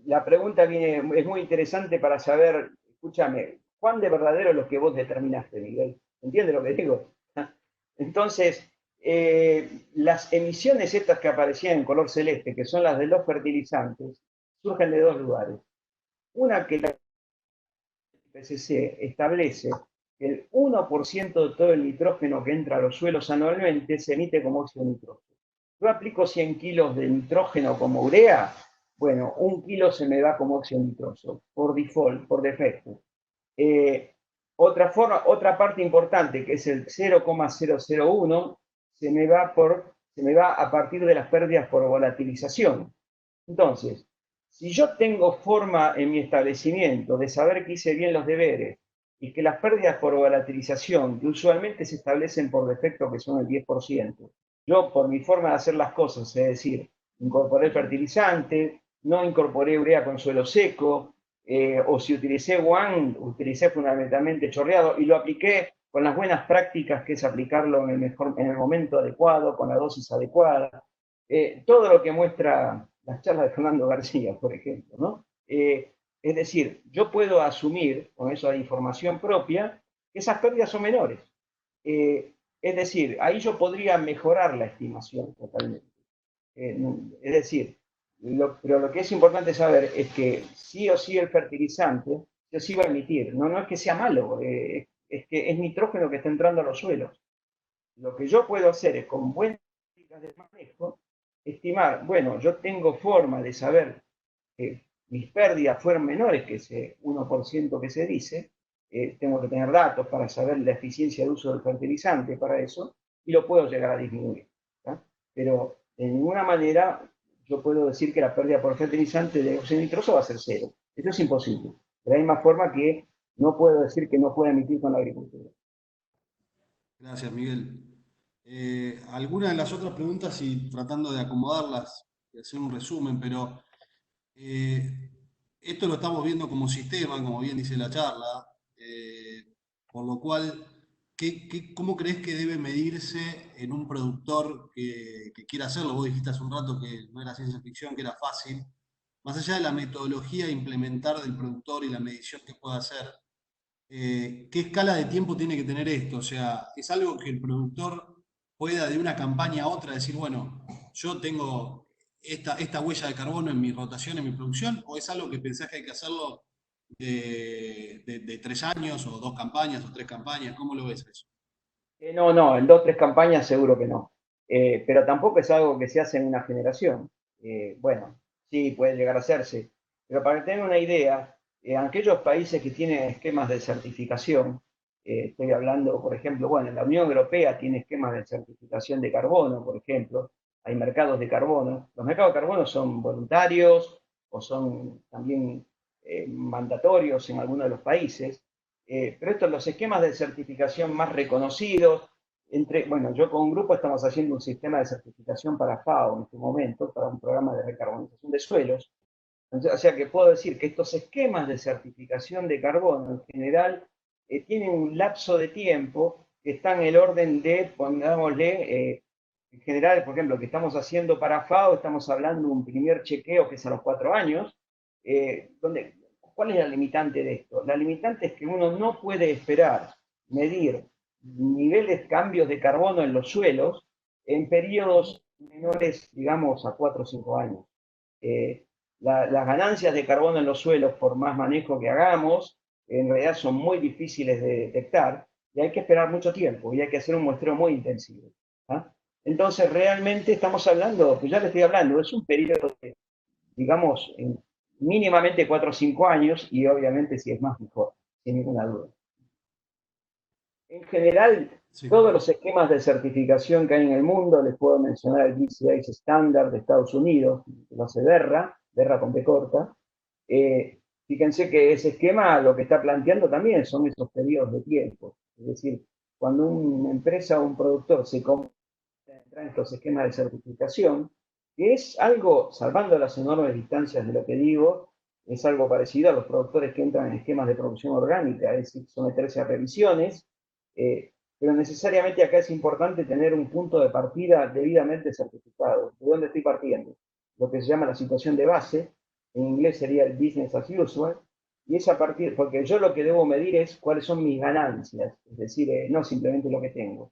la pregunta es muy interesante para saber, escúchame, ¿cuán de verdadero es lo que vos determinaste, Miguel? ¿Entiendes lo que digo? Entonces, las emisiones estas que aparecían en color celeste, que son las de los fertilizantes, surgen de dos lugares. Una, que la IPCC establece que el 1% de todo el nitrógeno que entra a los suelos anualmente se emite como óxido nitrógeno. Yo aplico 100 kilos de nitrógeno como urea, bueno, 1 kilo se me va como óxido nitroso, por default, por defecto. Eh, otra parte importante, que es el 0,001, se me va a partir de las pérdidas por volatilización. Entonces, si yo tengo forma en mi establecimiento de saber que hice bien los deberes y que las pérdidas por volatilización, que usualmente se establecen por defecto, que son el 10%, yo por mi forma de hacer las cosas, es decir, incorporé fertilizante, no incorporé urea con suelo seco, o si utilicé WAN, utilicé fundamentalmente chorreado y lo apliqué con las buenas prácticas, que es aplicarlo en el momento adecuado, con la dosis adecuada. Todo lo que muestra las charlas de Fernando García, por ejemplo, ¿no? Es decir, yo puedo asumir con esa información propia que esas pérdidas son menores. Es decir, ahí yo podría mejorar la estimación totalmente. Eh, es decir, pero lo que es importante saber es que sí o sí el fertilizante sí o sí va a emitir. No, no es que sea malo, es que es nitrógeno que está entrando a los suelos. Lo que yo puedo hacer es, con buenas técnicas de manejo, estimar, bueno, yo tengo forma de saber que mis pérdidas fueron menores que ese 1% que se dice. Tengo que tener datos para saber la eficiencia de uso del fertilizante para eso, y lo puedo llegar a disminuir. ¿tá? Pero de ninguna manera yo puedo decir que la pérdida por fertilizante de óxido nitroso va a ser cero. Eso es imposible. De la misma forma que no puedo decir que no pueda emitir con la agricultura. Gracias, Miguel. Algunas de las otras preguntas y tratando de acomodarlas y hacer un resumen, pero eh, esto lo estamos viendo como sistema, como bien dice la charla, por lo cual, ¿cómo crees que debe medirse en un productor que quiera hacerlo? Vos dijiste hace un rato que no era ciencia ficción, que era fácil. Más allá de la metodología a implementar del productor y la medición que pueda hacer, ¿qué escala de tiempo tiene que tener esto? O sea, ¿es algo que el productor pueda de una campaña a otra decir, bueno, yo tengo esta huella de carbono en mi rotación, en mi producción? ¿O es algo que pensás que hay que hacerlo de 3 años o 2 campañas o 3 campañas? ¿Cómo lo ves eso? No, no, en 2 o 3 campañas seguro que no. Pero tampoco es algo que se hace en una generación. Bueno, sí, puede llegar a hacerse. Pero para tener una idea, en aquellos países que tienen esquemas de certificación, estoy hablando, por ejemplo, bueno, la Unión Europea tiene esquemas de certificación de carbono, por ejemplo, hay mercados de carbono. Los mercados de carbono son voluntarios o son también mandatorios en algunos de los países, pero estos los esquemas de certificación más reconocidos, bueno, yo con un grupo estamos haciendo un sistema de certificación para FAO en este momento, para un programa de recarbonización de suelos. O sea que puedo decir que estos esquemas de certificación de carbono en general tienen un lapso de tiempo que está en el orden de, pongámosle, en general, por ejemplo, que estamos haciendo para FAO, estamos hablando de un primer chequeo que es a los 4 años. ¿Cuál es la limitante de esto? La limitante es que uno no puede esperar medir niveles de cambios de carbono en los suelos en periodos menores, digamos, a 4 o 5 años. Las ganancias de carbono en los suelos, por más manejo que hagamos, en realidad son muy difíciles de detectar y hay que esperar mucho tiempo y hay que hacer un muestreo muy intensivo. ¿Ah? Entonces, realmente estamos hablando, pues ya le estoy hablando, es un periodo de, digamos, mínimamente 4 o 5 años y obviamente si es más mejor, sin ninguna duda. En general, Sí. todos los esquemas de certificación que hay en el mundo, les puedo mencionar el BCI Standard de Estados Unidos, que lo hace Verra con B corta. Fíjense que ese esquema lo que está planteando también son esos periodos de tiempo. Es decir, cuando una empresa o un productor se entra en estos esquemas de certificación, que es algo, salvando las enormes distancias de lo que digo, es algo parecido a los productores que entran en esquemas de producción orgánica, es decir, someterse a revisiones, pero necesariamente acá es importante tener un punto de partida debidamente certificado. ¿De dónde estoy partiendo? Lo que se llama la situación de base, en inglés sería el business as usual, y es a partir, porque yo lo que debo medir es cuáles son mis ganancias, es decir, no simplemente lo que tengo.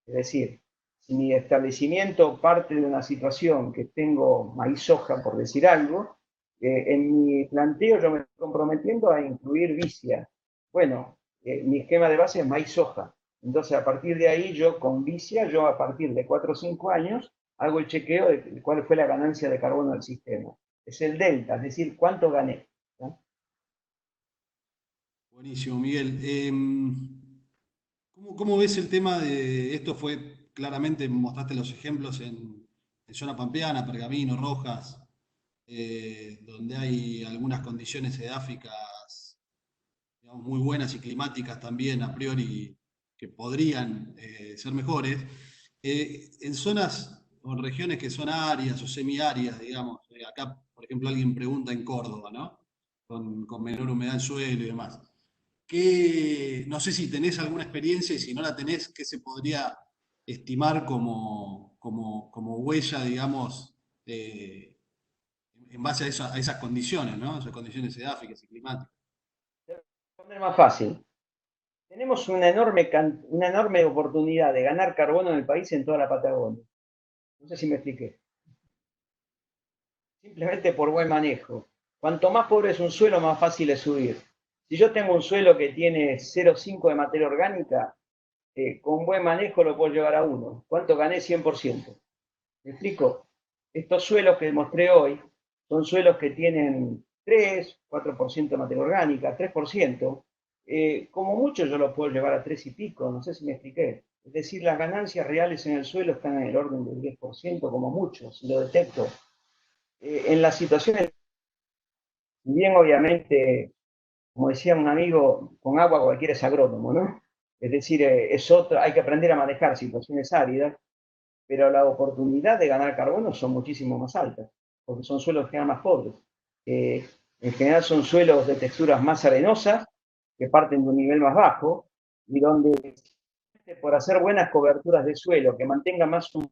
Es decir, si mi establecimiento parte de una situación que tengo maíz soja, por decir algo, en mi planteo yo me estoy comprometiendo a incluir vicia. Bueno, mi esquema de base es maíz soja. Entonces, a partir de ahí, yo con vicia, yo a partir de 4 o 5 años, hago el chequeo de cuál fue la ganancia de carbono del sistema. Es el delta, es decir, cuánto gané. ¿No? Buenísimo, Miguel. ¿Cómo ves el tema de esto? Fue claramente, mostraste los ejemplos en zona pampeana, Pergamino, Rojas, donde hay algunas condiciones edáficas, digamos, muy buenas y climáticas también a priori que podrían ser mejores. En zonas o en regiones que son áridas o semiáridas, digamos, acá, por ejemplo, alguien pregunta en Córdoba, ¿no? Con menor humedad en suelo y demás. No sé si tenés alguna experiencia y si no la tenés, ¿qué se podría estimar como huella, digamos, en base a esas condiciones, ¿no? Esas condiciones edáficas y climáticas. Poner más fácil. Tenemos una enorme oportunidad de ganar carbono en el país en toda la Patagonia. No sé si me expliqué. Simplemente por buen manejo. Cuanto más pobre es un suelo, más fácil es subir. Si yo tengo un suelo que tiene 0,5 de materia orgánica, con buen manejo lo puedo llevar a 1. ¿Cuánto gané? 100%. ¿Me explico? Estos suelos que mostré hoy son suelos que tienen 3, 4% de materia orgánica, 3%. Como mucho yo lo puedo llevar a 3 y pico, no sé si me expliqué. Es decir, las ganancias reales en el suelo están en el orden del 10% como mucho, si lo detecto. En las situaciones, bien obviamente, como decía un amigo, con agua cualquiera es agrónomo, ¿no? Es decir, hay que aprender a manejar situaciones áridas, pero la oportunidad de ganar carbono son muchísimo más altas, porque son suelos que eran más pobres. En general son suelos de texturas más arenosas, que parten de un nivel más bajo, y donde por hacer buenas coberturas de suelo, que mantengan más un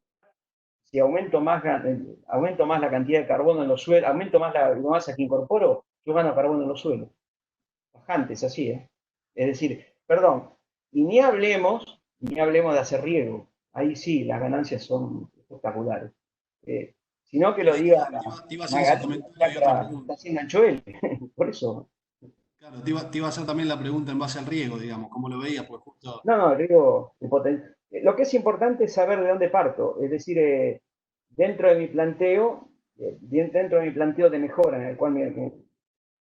si aumento más la cantidad de carbono en los suelos, aumento más la masa que incorporo, yo gano carbono en los suelos. Bajantes, así, ¿eh? Es decir, perdón, y ni hablemos de hacer riego. Ahí sí, las ganancias son espectaculares. Sino que lo diga Te iba a hacer ese Magalí, comentario y otra que pregunta. está haciendo Anchoel. Por eso. Claro, te iba a hacer también la pregunta en base al riego, digamos, ¿cómo lo veías? Pues justo. No, digo, lo que es importante es saber de dónde parto. Es decir, dentro de mi planteo, dentro de mi planteo de mejora, en el cual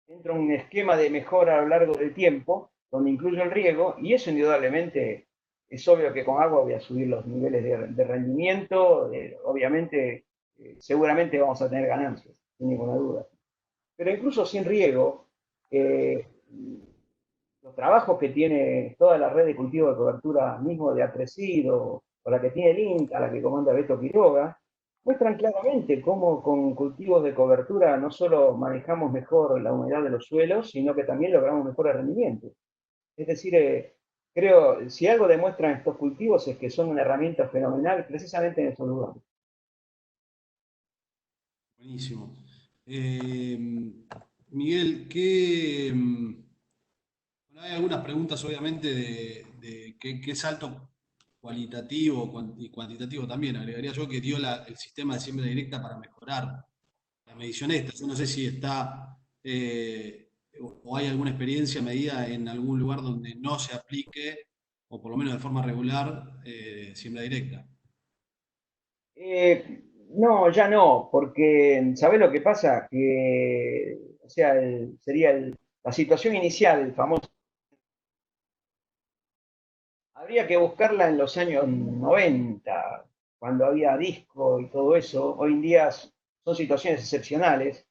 entro en un esquema de mejora a lo largo del tiempo, donde incluyo el riego, y eso indudablemente es obvio que con agua voy a subir los niveles de rendimiento, obviamente, seguramente vamos a tener ganancias, sin ninguna duda. Pero incluso sin riego, Eh, los trabajos que tiene toda la red de cultivo de cobertura mismo de Apresido, o la que tiene el INTA, la que comanda Beto Quiroga, muestran claramente cómo con cultivos de cobertura no solo manejamos mejor la humedad de los suelos, sino que también logramos mejores rendimientos. Es decir, creo, si algo demuestran estos cultivos es que son una herramienta fenomenal precisamente en estos lugares. Buenísimo. Miguel, ¿qué, bueno, hay algunas preguntas obviamente de qué salto cualitativo y cuantitativo también. Agregaría yo que dio el sistema de siembra directa para mejorar la medición esta. Yo no sé si está o hay alguna experiencia medida en algún lugar donde no se aplique, o por lo menos de forma regular, siembra directa. No, ya no, porque ¿sabés lo que pasa? Que, o sea, la situación inicial, el famoso, habría que buscarla en los años 90, cuando había disco y todo eso. Hoy en día son situaciones excepcionales.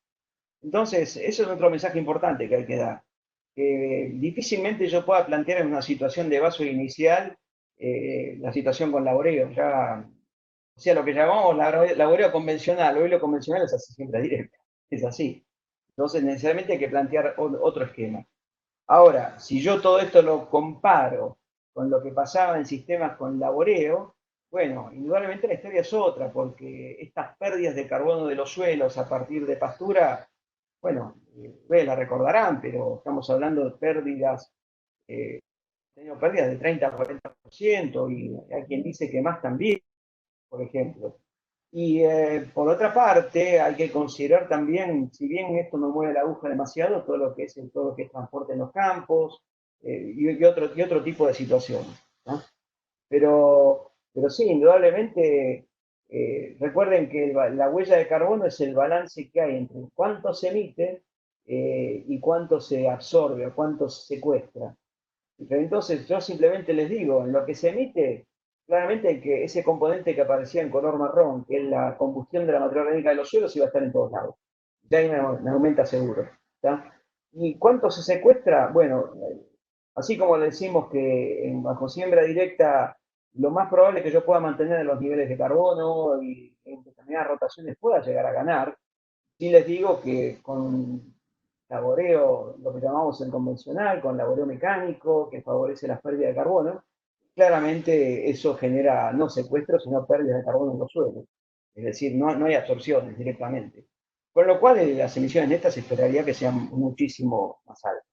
Entonces, eso es otro mensaje importante que hay que dar. Difícilmente yo pueda plantear en una situación de vaso inicial la situación con laboreo. Ya, o sea, lo que llamamos laboreo convencional, hoy lo convencional es así siempre directa, es así. Entonces, necesariamente hay que plantear otro esquema. Ahora, si yo todo esto lo comparo con lo que pasaba en sistemas con laboreo, bueno, indudablemente la historia es otra, porque estas pérdidas de carbono de los suelos a partir de pastura, bueno, ustedes la recordarán, pero estamos hablando de pérdidas, tenido pérdidas de 30 a 40%, y hay quien dice que más también, por ejemplo. Y por otra parte, hay que considerar también, si bien esto no mueve la aguja demasiado, todo lo que es transporte en los campos y otro tipo de situaciones, ¿no? Pero sí, indudablemente, recuerden que la huella de carbono es el balance que hay entre cuánto se emite y cuánto se absorbe o cuánto se secuestra. Entonces, yo simplemente les digo, en lo que se emite, claramente que ese componente que aparecía en color marrón, que es la combustión de la materia orgánica de los suelos, iba a estar en todos lados. Ya ahí me aumenta seguro. ¿Tá? ¿Y cuánto se secuestra? Bueno, así como le decimos que bajo siembra directa, lo más probable es que yo pueda mantener los niveles de carbono y en determinadas rotaciones pueda llegar a ganar. Sí les digo que con laboreo, lo que llamamos el convencional, con laboreo mecánico, que favorece la pérdida de carbono, claramente eso genera no secuestro, sino pérdida de carbono en los suelos. Es decir, no hay absorciones directamente. Con lo cual, las emisiones netas se esperaría que sean muchísimo más altas.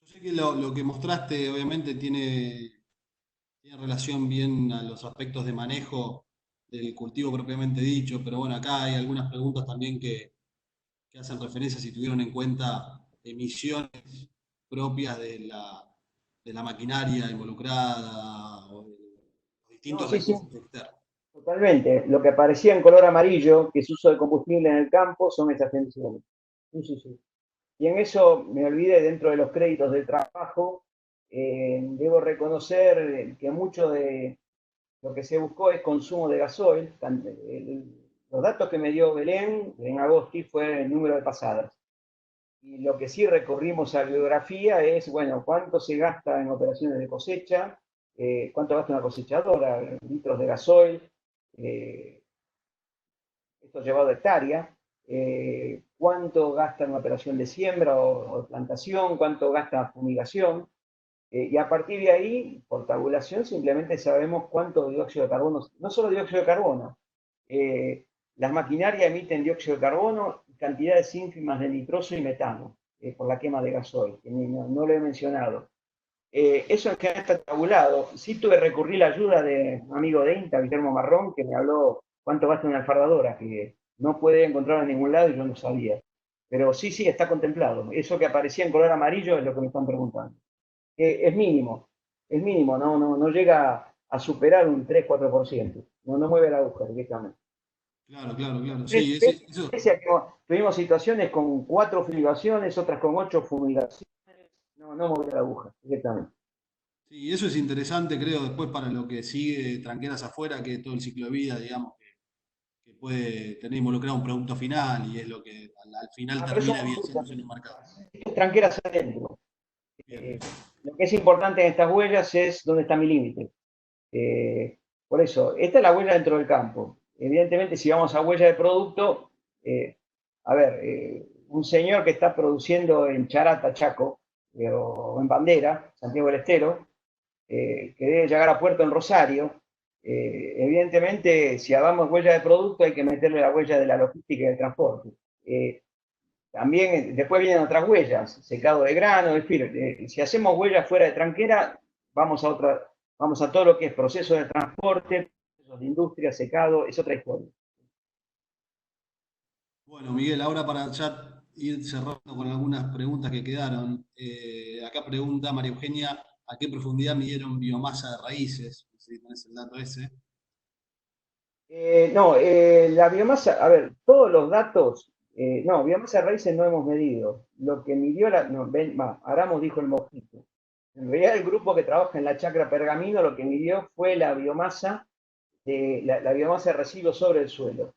Yo sé que lo que mostraste obviamente tiene relación bien a los aspectos de manejo del cultivo propiamente dicho, pero bueno, acá hay algunas preguntas también que hacen referencia si tuvieron en cuenta emisiones propias de la maquinaria involucrada o de los No, distintos sí, sí, recursos externos. totalmente. Lo que aparecía en color amarillo, que es uso de combustible en el campo, son esas emisiones. Sí, sí, sí. Y en eso me olvidé, dentro de los créditos del trabajo, debo reconocer que mucho de lo que se buscó es consumo de gasoil. Los datos que me dio Belén en Agosti fue el número de pasadas. Y lo que sí recorrimos a biografía es, bueno, cuánto se gasta en operaciones de cosecha, cuánto gasta una cosechadora, litros de gasoil, eh, esto llevado a hectárea, cuánto gasta en una operación de siembra o de plantación, cuánto gasta fumigación, y a partir de ahí, por tabulación, simplemente sabemos cuánto dióxido de carbono, no solo dióxido de carbono, eh, las maquinarias emiten dióxido de carbono y cantidades ínfimas de nitroso y metano por la quema de gasoil, que no lo he mencionado. Eso en general está tabulado. Sí tuve que recurrir a la ayuda de un amigo de INTA, Guillermo Marrón, que me habló cuánto gasta una alfardadora, que no puede encontrar en ningún lado y yo no sabía. Pero sí, sí, está contemplado. Eso que aparecía en color amarillo es lo que me están preguntando. Es mínimo, no llega a superar un 3-4%. No mueve la aguja directamente. Claro, claro, claro. Sí, eso, Pese a que tuvimos situaciones con 4 fumigaciones, otras con 8 fumigaciones, no mueve la aguja directamente. sí, eso es interesante, creo, después para lo que sigue Tranqueras afuera, que todo el ciclo de vida, digamos, que puede tener involucrado un producto final y es lo que al final Pero eso termina es fruta. evidenciándose en un mercado. Tranqueras adentro. Bien, Lo que es importante en estas huellas es dónde está mi límite. Eh, por eso, esta es la huella dentro del campo. Evidentemente, si vamos a huella de producto, a ver, un señor que está produciendo en Charata, Chaco, o en Bandera, Santiago del Estero, que debe llegar a puerto en Rosario, evidentemente, si hagamos huella de producto, hay que meterle la huella de la logística y del transporte. También después vienen otras huellas, secado de grano, es decir, si hacemos huellas fuera de tranquera, vamos a todo lo que es proceso de transporte, procesos de industria, secado, es otra historia. bueno, Miguel, ahora para ya ir cerrando con algunas preguntas que quedaron, acá pregunta María Eugenia, ¿a qué profundidad midieron biomasa de raíces? No sé si tenés el dato ese. No, la biomasa, a ver, todos los datos, no, biomasa de raíces no hemos medido. Lo que midió, no, Aramos dijo el mosquito. En realidad el grupo que trabaja en la chacra Pergamino lo que midió fue la biomasa la biomasa de residuos sobre el suelo.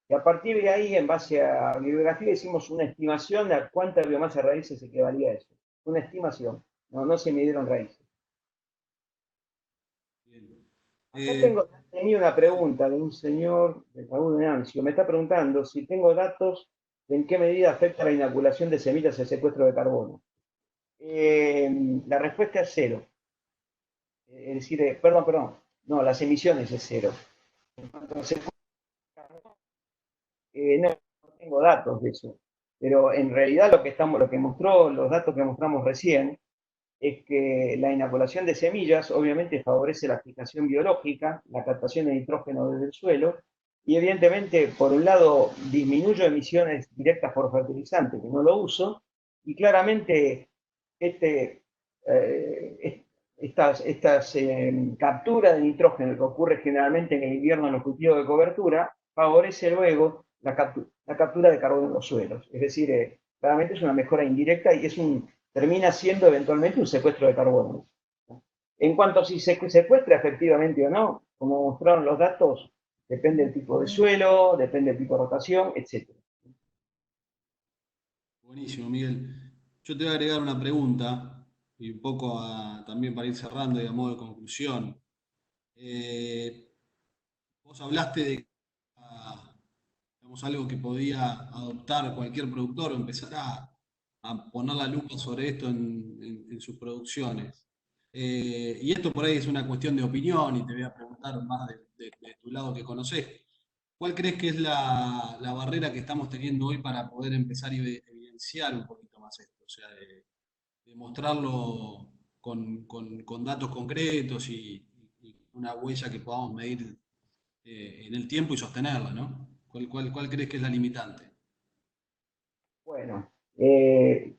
Y a partir de ahí, en base a bibliografía, hicimos una estimación de a cuánta biomasa de raíces equivalía a eso. Una estimación, no se midieron raíces. Bien. Acá tenía una pregunta de un señor de Raúl Venancio. Me está preguntando si tengo datos de en qué medida afecta la inoculación de semillas el secuestro de carbono. La respuesta es cero. Es decir, perdón, no, las emisiones es cero. Entonces, no tengo datos de eso, pero en realidad lo que mostró, los datos que mostramos recién, es que la inoculación de semillas obviamente favorece la fijación biológica, la captación de nitrógeno desde el suelo, y evidentemente, por un lado, disminuyo emisiones directas por fertilizante, que no lo uso, y claramente este, estas capturas de nitrógeno que ocurre generalmente en el invierno en los cultivos de cobertura, favorece luego la captura de carbono en los suelos. Es decir, claramente es una mejora indirecta y termina siendo eventualmente un secuestro de carbono. En cuanto a si se secuestra efectivamente o no, como mostraron los datos, depende del tipo de suelo, depende del tipo de rotación, etc. Buenísimo, Miguel. Yo te voy a agregar una pregunta y un poco también para ir cerrando y a modo de conclusión. Eh, Vos hablaste de digamos, algo que podía adoptar cualquier productor o empezar a poner la lupa sobre esto en sus producciones. Y esto por ahí es una cuestión de opinión y te voy a preguntar más de tu lado que conocés. ¿Cuál crees que es la barrera que estamos teniendo hoy para poder empezar a evidenciar un poquito más esto? O sea, de mostrarlo con datos concretos y una huella que podamos medir en el tiempo y sostenerla, ¿no? ¿Cuál crees que es la limitante? Bueno, en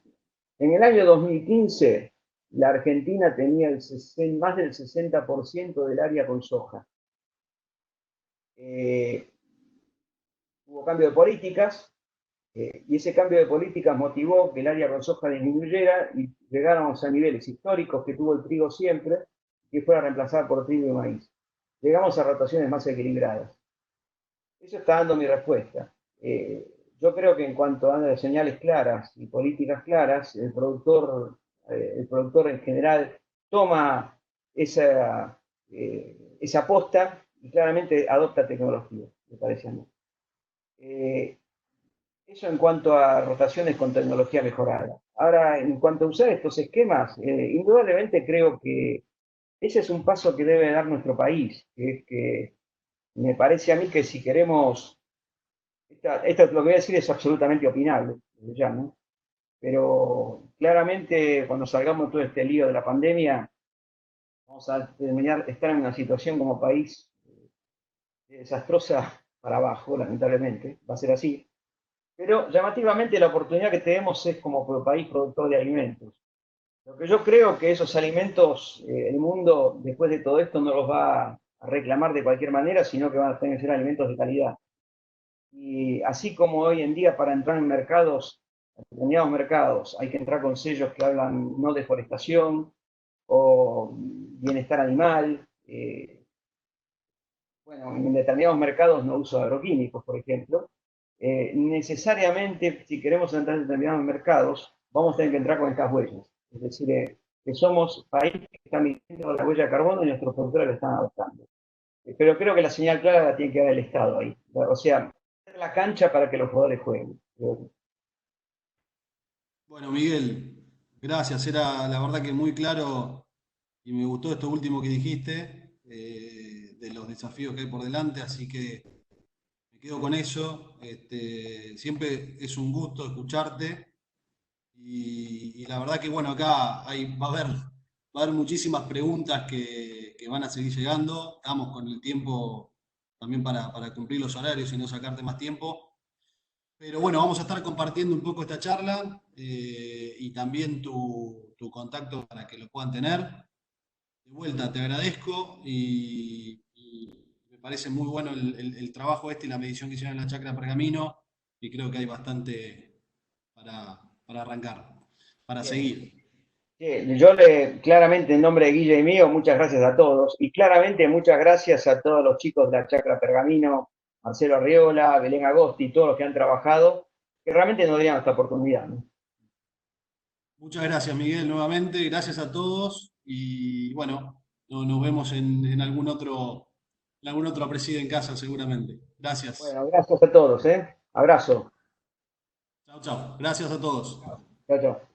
el año 2015, la Argentina tenía más del 60% del área con soja. Eh, Hubo cambio de políticas, y ese cambio de políticas motivó que el área con soja disminuyera y llegáramos a niveles históricos que tuvo el trigo siempre, que fuera reemplazada por trigo y maíz. Llegamos a rotaciones más equilibradas. Eso está dando mi respuesta. Yo creo que en cuanto a señales claras y políticas claras, el productor en general toma esa aposta y claramente adopta tecnología, me parece a mí. Eso en cuanto a rotaciones con tecnología mejorada. Ahora, en cuanto a usar estos esquemas, indudablemente creo que ese es un paso que debe dar nuestro país, que es que me parece a mí que si queremos, esto lo que voy a decir es absolutamente opinable, ya, ¿no? Pero claramente cuando salgamos de todo este lío de la pandemia, vamos a terminar, estar en una situación como país desastrosa para abajo, lamentablemente, va a ser así. Pero llamativamente la oportunidad que tenemos es como país productor de alimentos. Lo que yo creo que esos alimentos, el mundo después de todo esto no los va a reclamar de cualquier manera, sino que van a tener que ser alimentos de calidad. Y así como hoy en día para entrar en mercados, en determinados mercados, hay que entrar con sellos que hablan no deforestación o bienestar animal, Bueno, en determinados mercados no uso agroquímicos, por ejemplo. Necesariamente, si queremos entrar en determinados mercados, vamos a tener que entrar con estas huellas. Es decir, que somos país que está midiendo la huella de carbono y nuestros productores la están adoptando. Pero creo que la señal clara la tiene que dar el Estado ahí. O sea, la cancha para que los jugadores jueguen. Bueno, Miguel, gracias. Era la verdad que muy claro y me gustó esto último que dijiste, de los desafíos que hay por delante, así que me quedo con eso. Siempre es un gusto escucharte y la verdad que bueno, acá va a haber muchísimas preguntas que van a seguir llegando. Estamos con el tiempo también para cumplir los horarios y no sacarte más tiempo. Pero bueno, vamos a estar compartiendo un poco esta charla y también tu contacto para que lo puedan tener. De vuelta, te agradezco y me parece muy bueno el trabajo y la medición que hicieron en la Chacra Pergamino y creo que hay bastante para arrancar, para Bien. seguir. Sí, yo claramente en nombre de Guille y mío, muchas gracias a todos. Y claramente muchas gracias a todos los chicos de la Chacra Pergamino, Marcelo Arriola, Belén Agosti, todos los que han trabajado, que realmente nos dieron esta oportunidad, ¿no? Muchas gracias, Miguel, nuevamente. Gracias a todos y bueno, nos vemos en algún otro preside en casa seguramente. Gracias. Bueno, gracias a todos, ¿eh? Abrazo. Chao, chao. Gracias a todos. Chao, chao.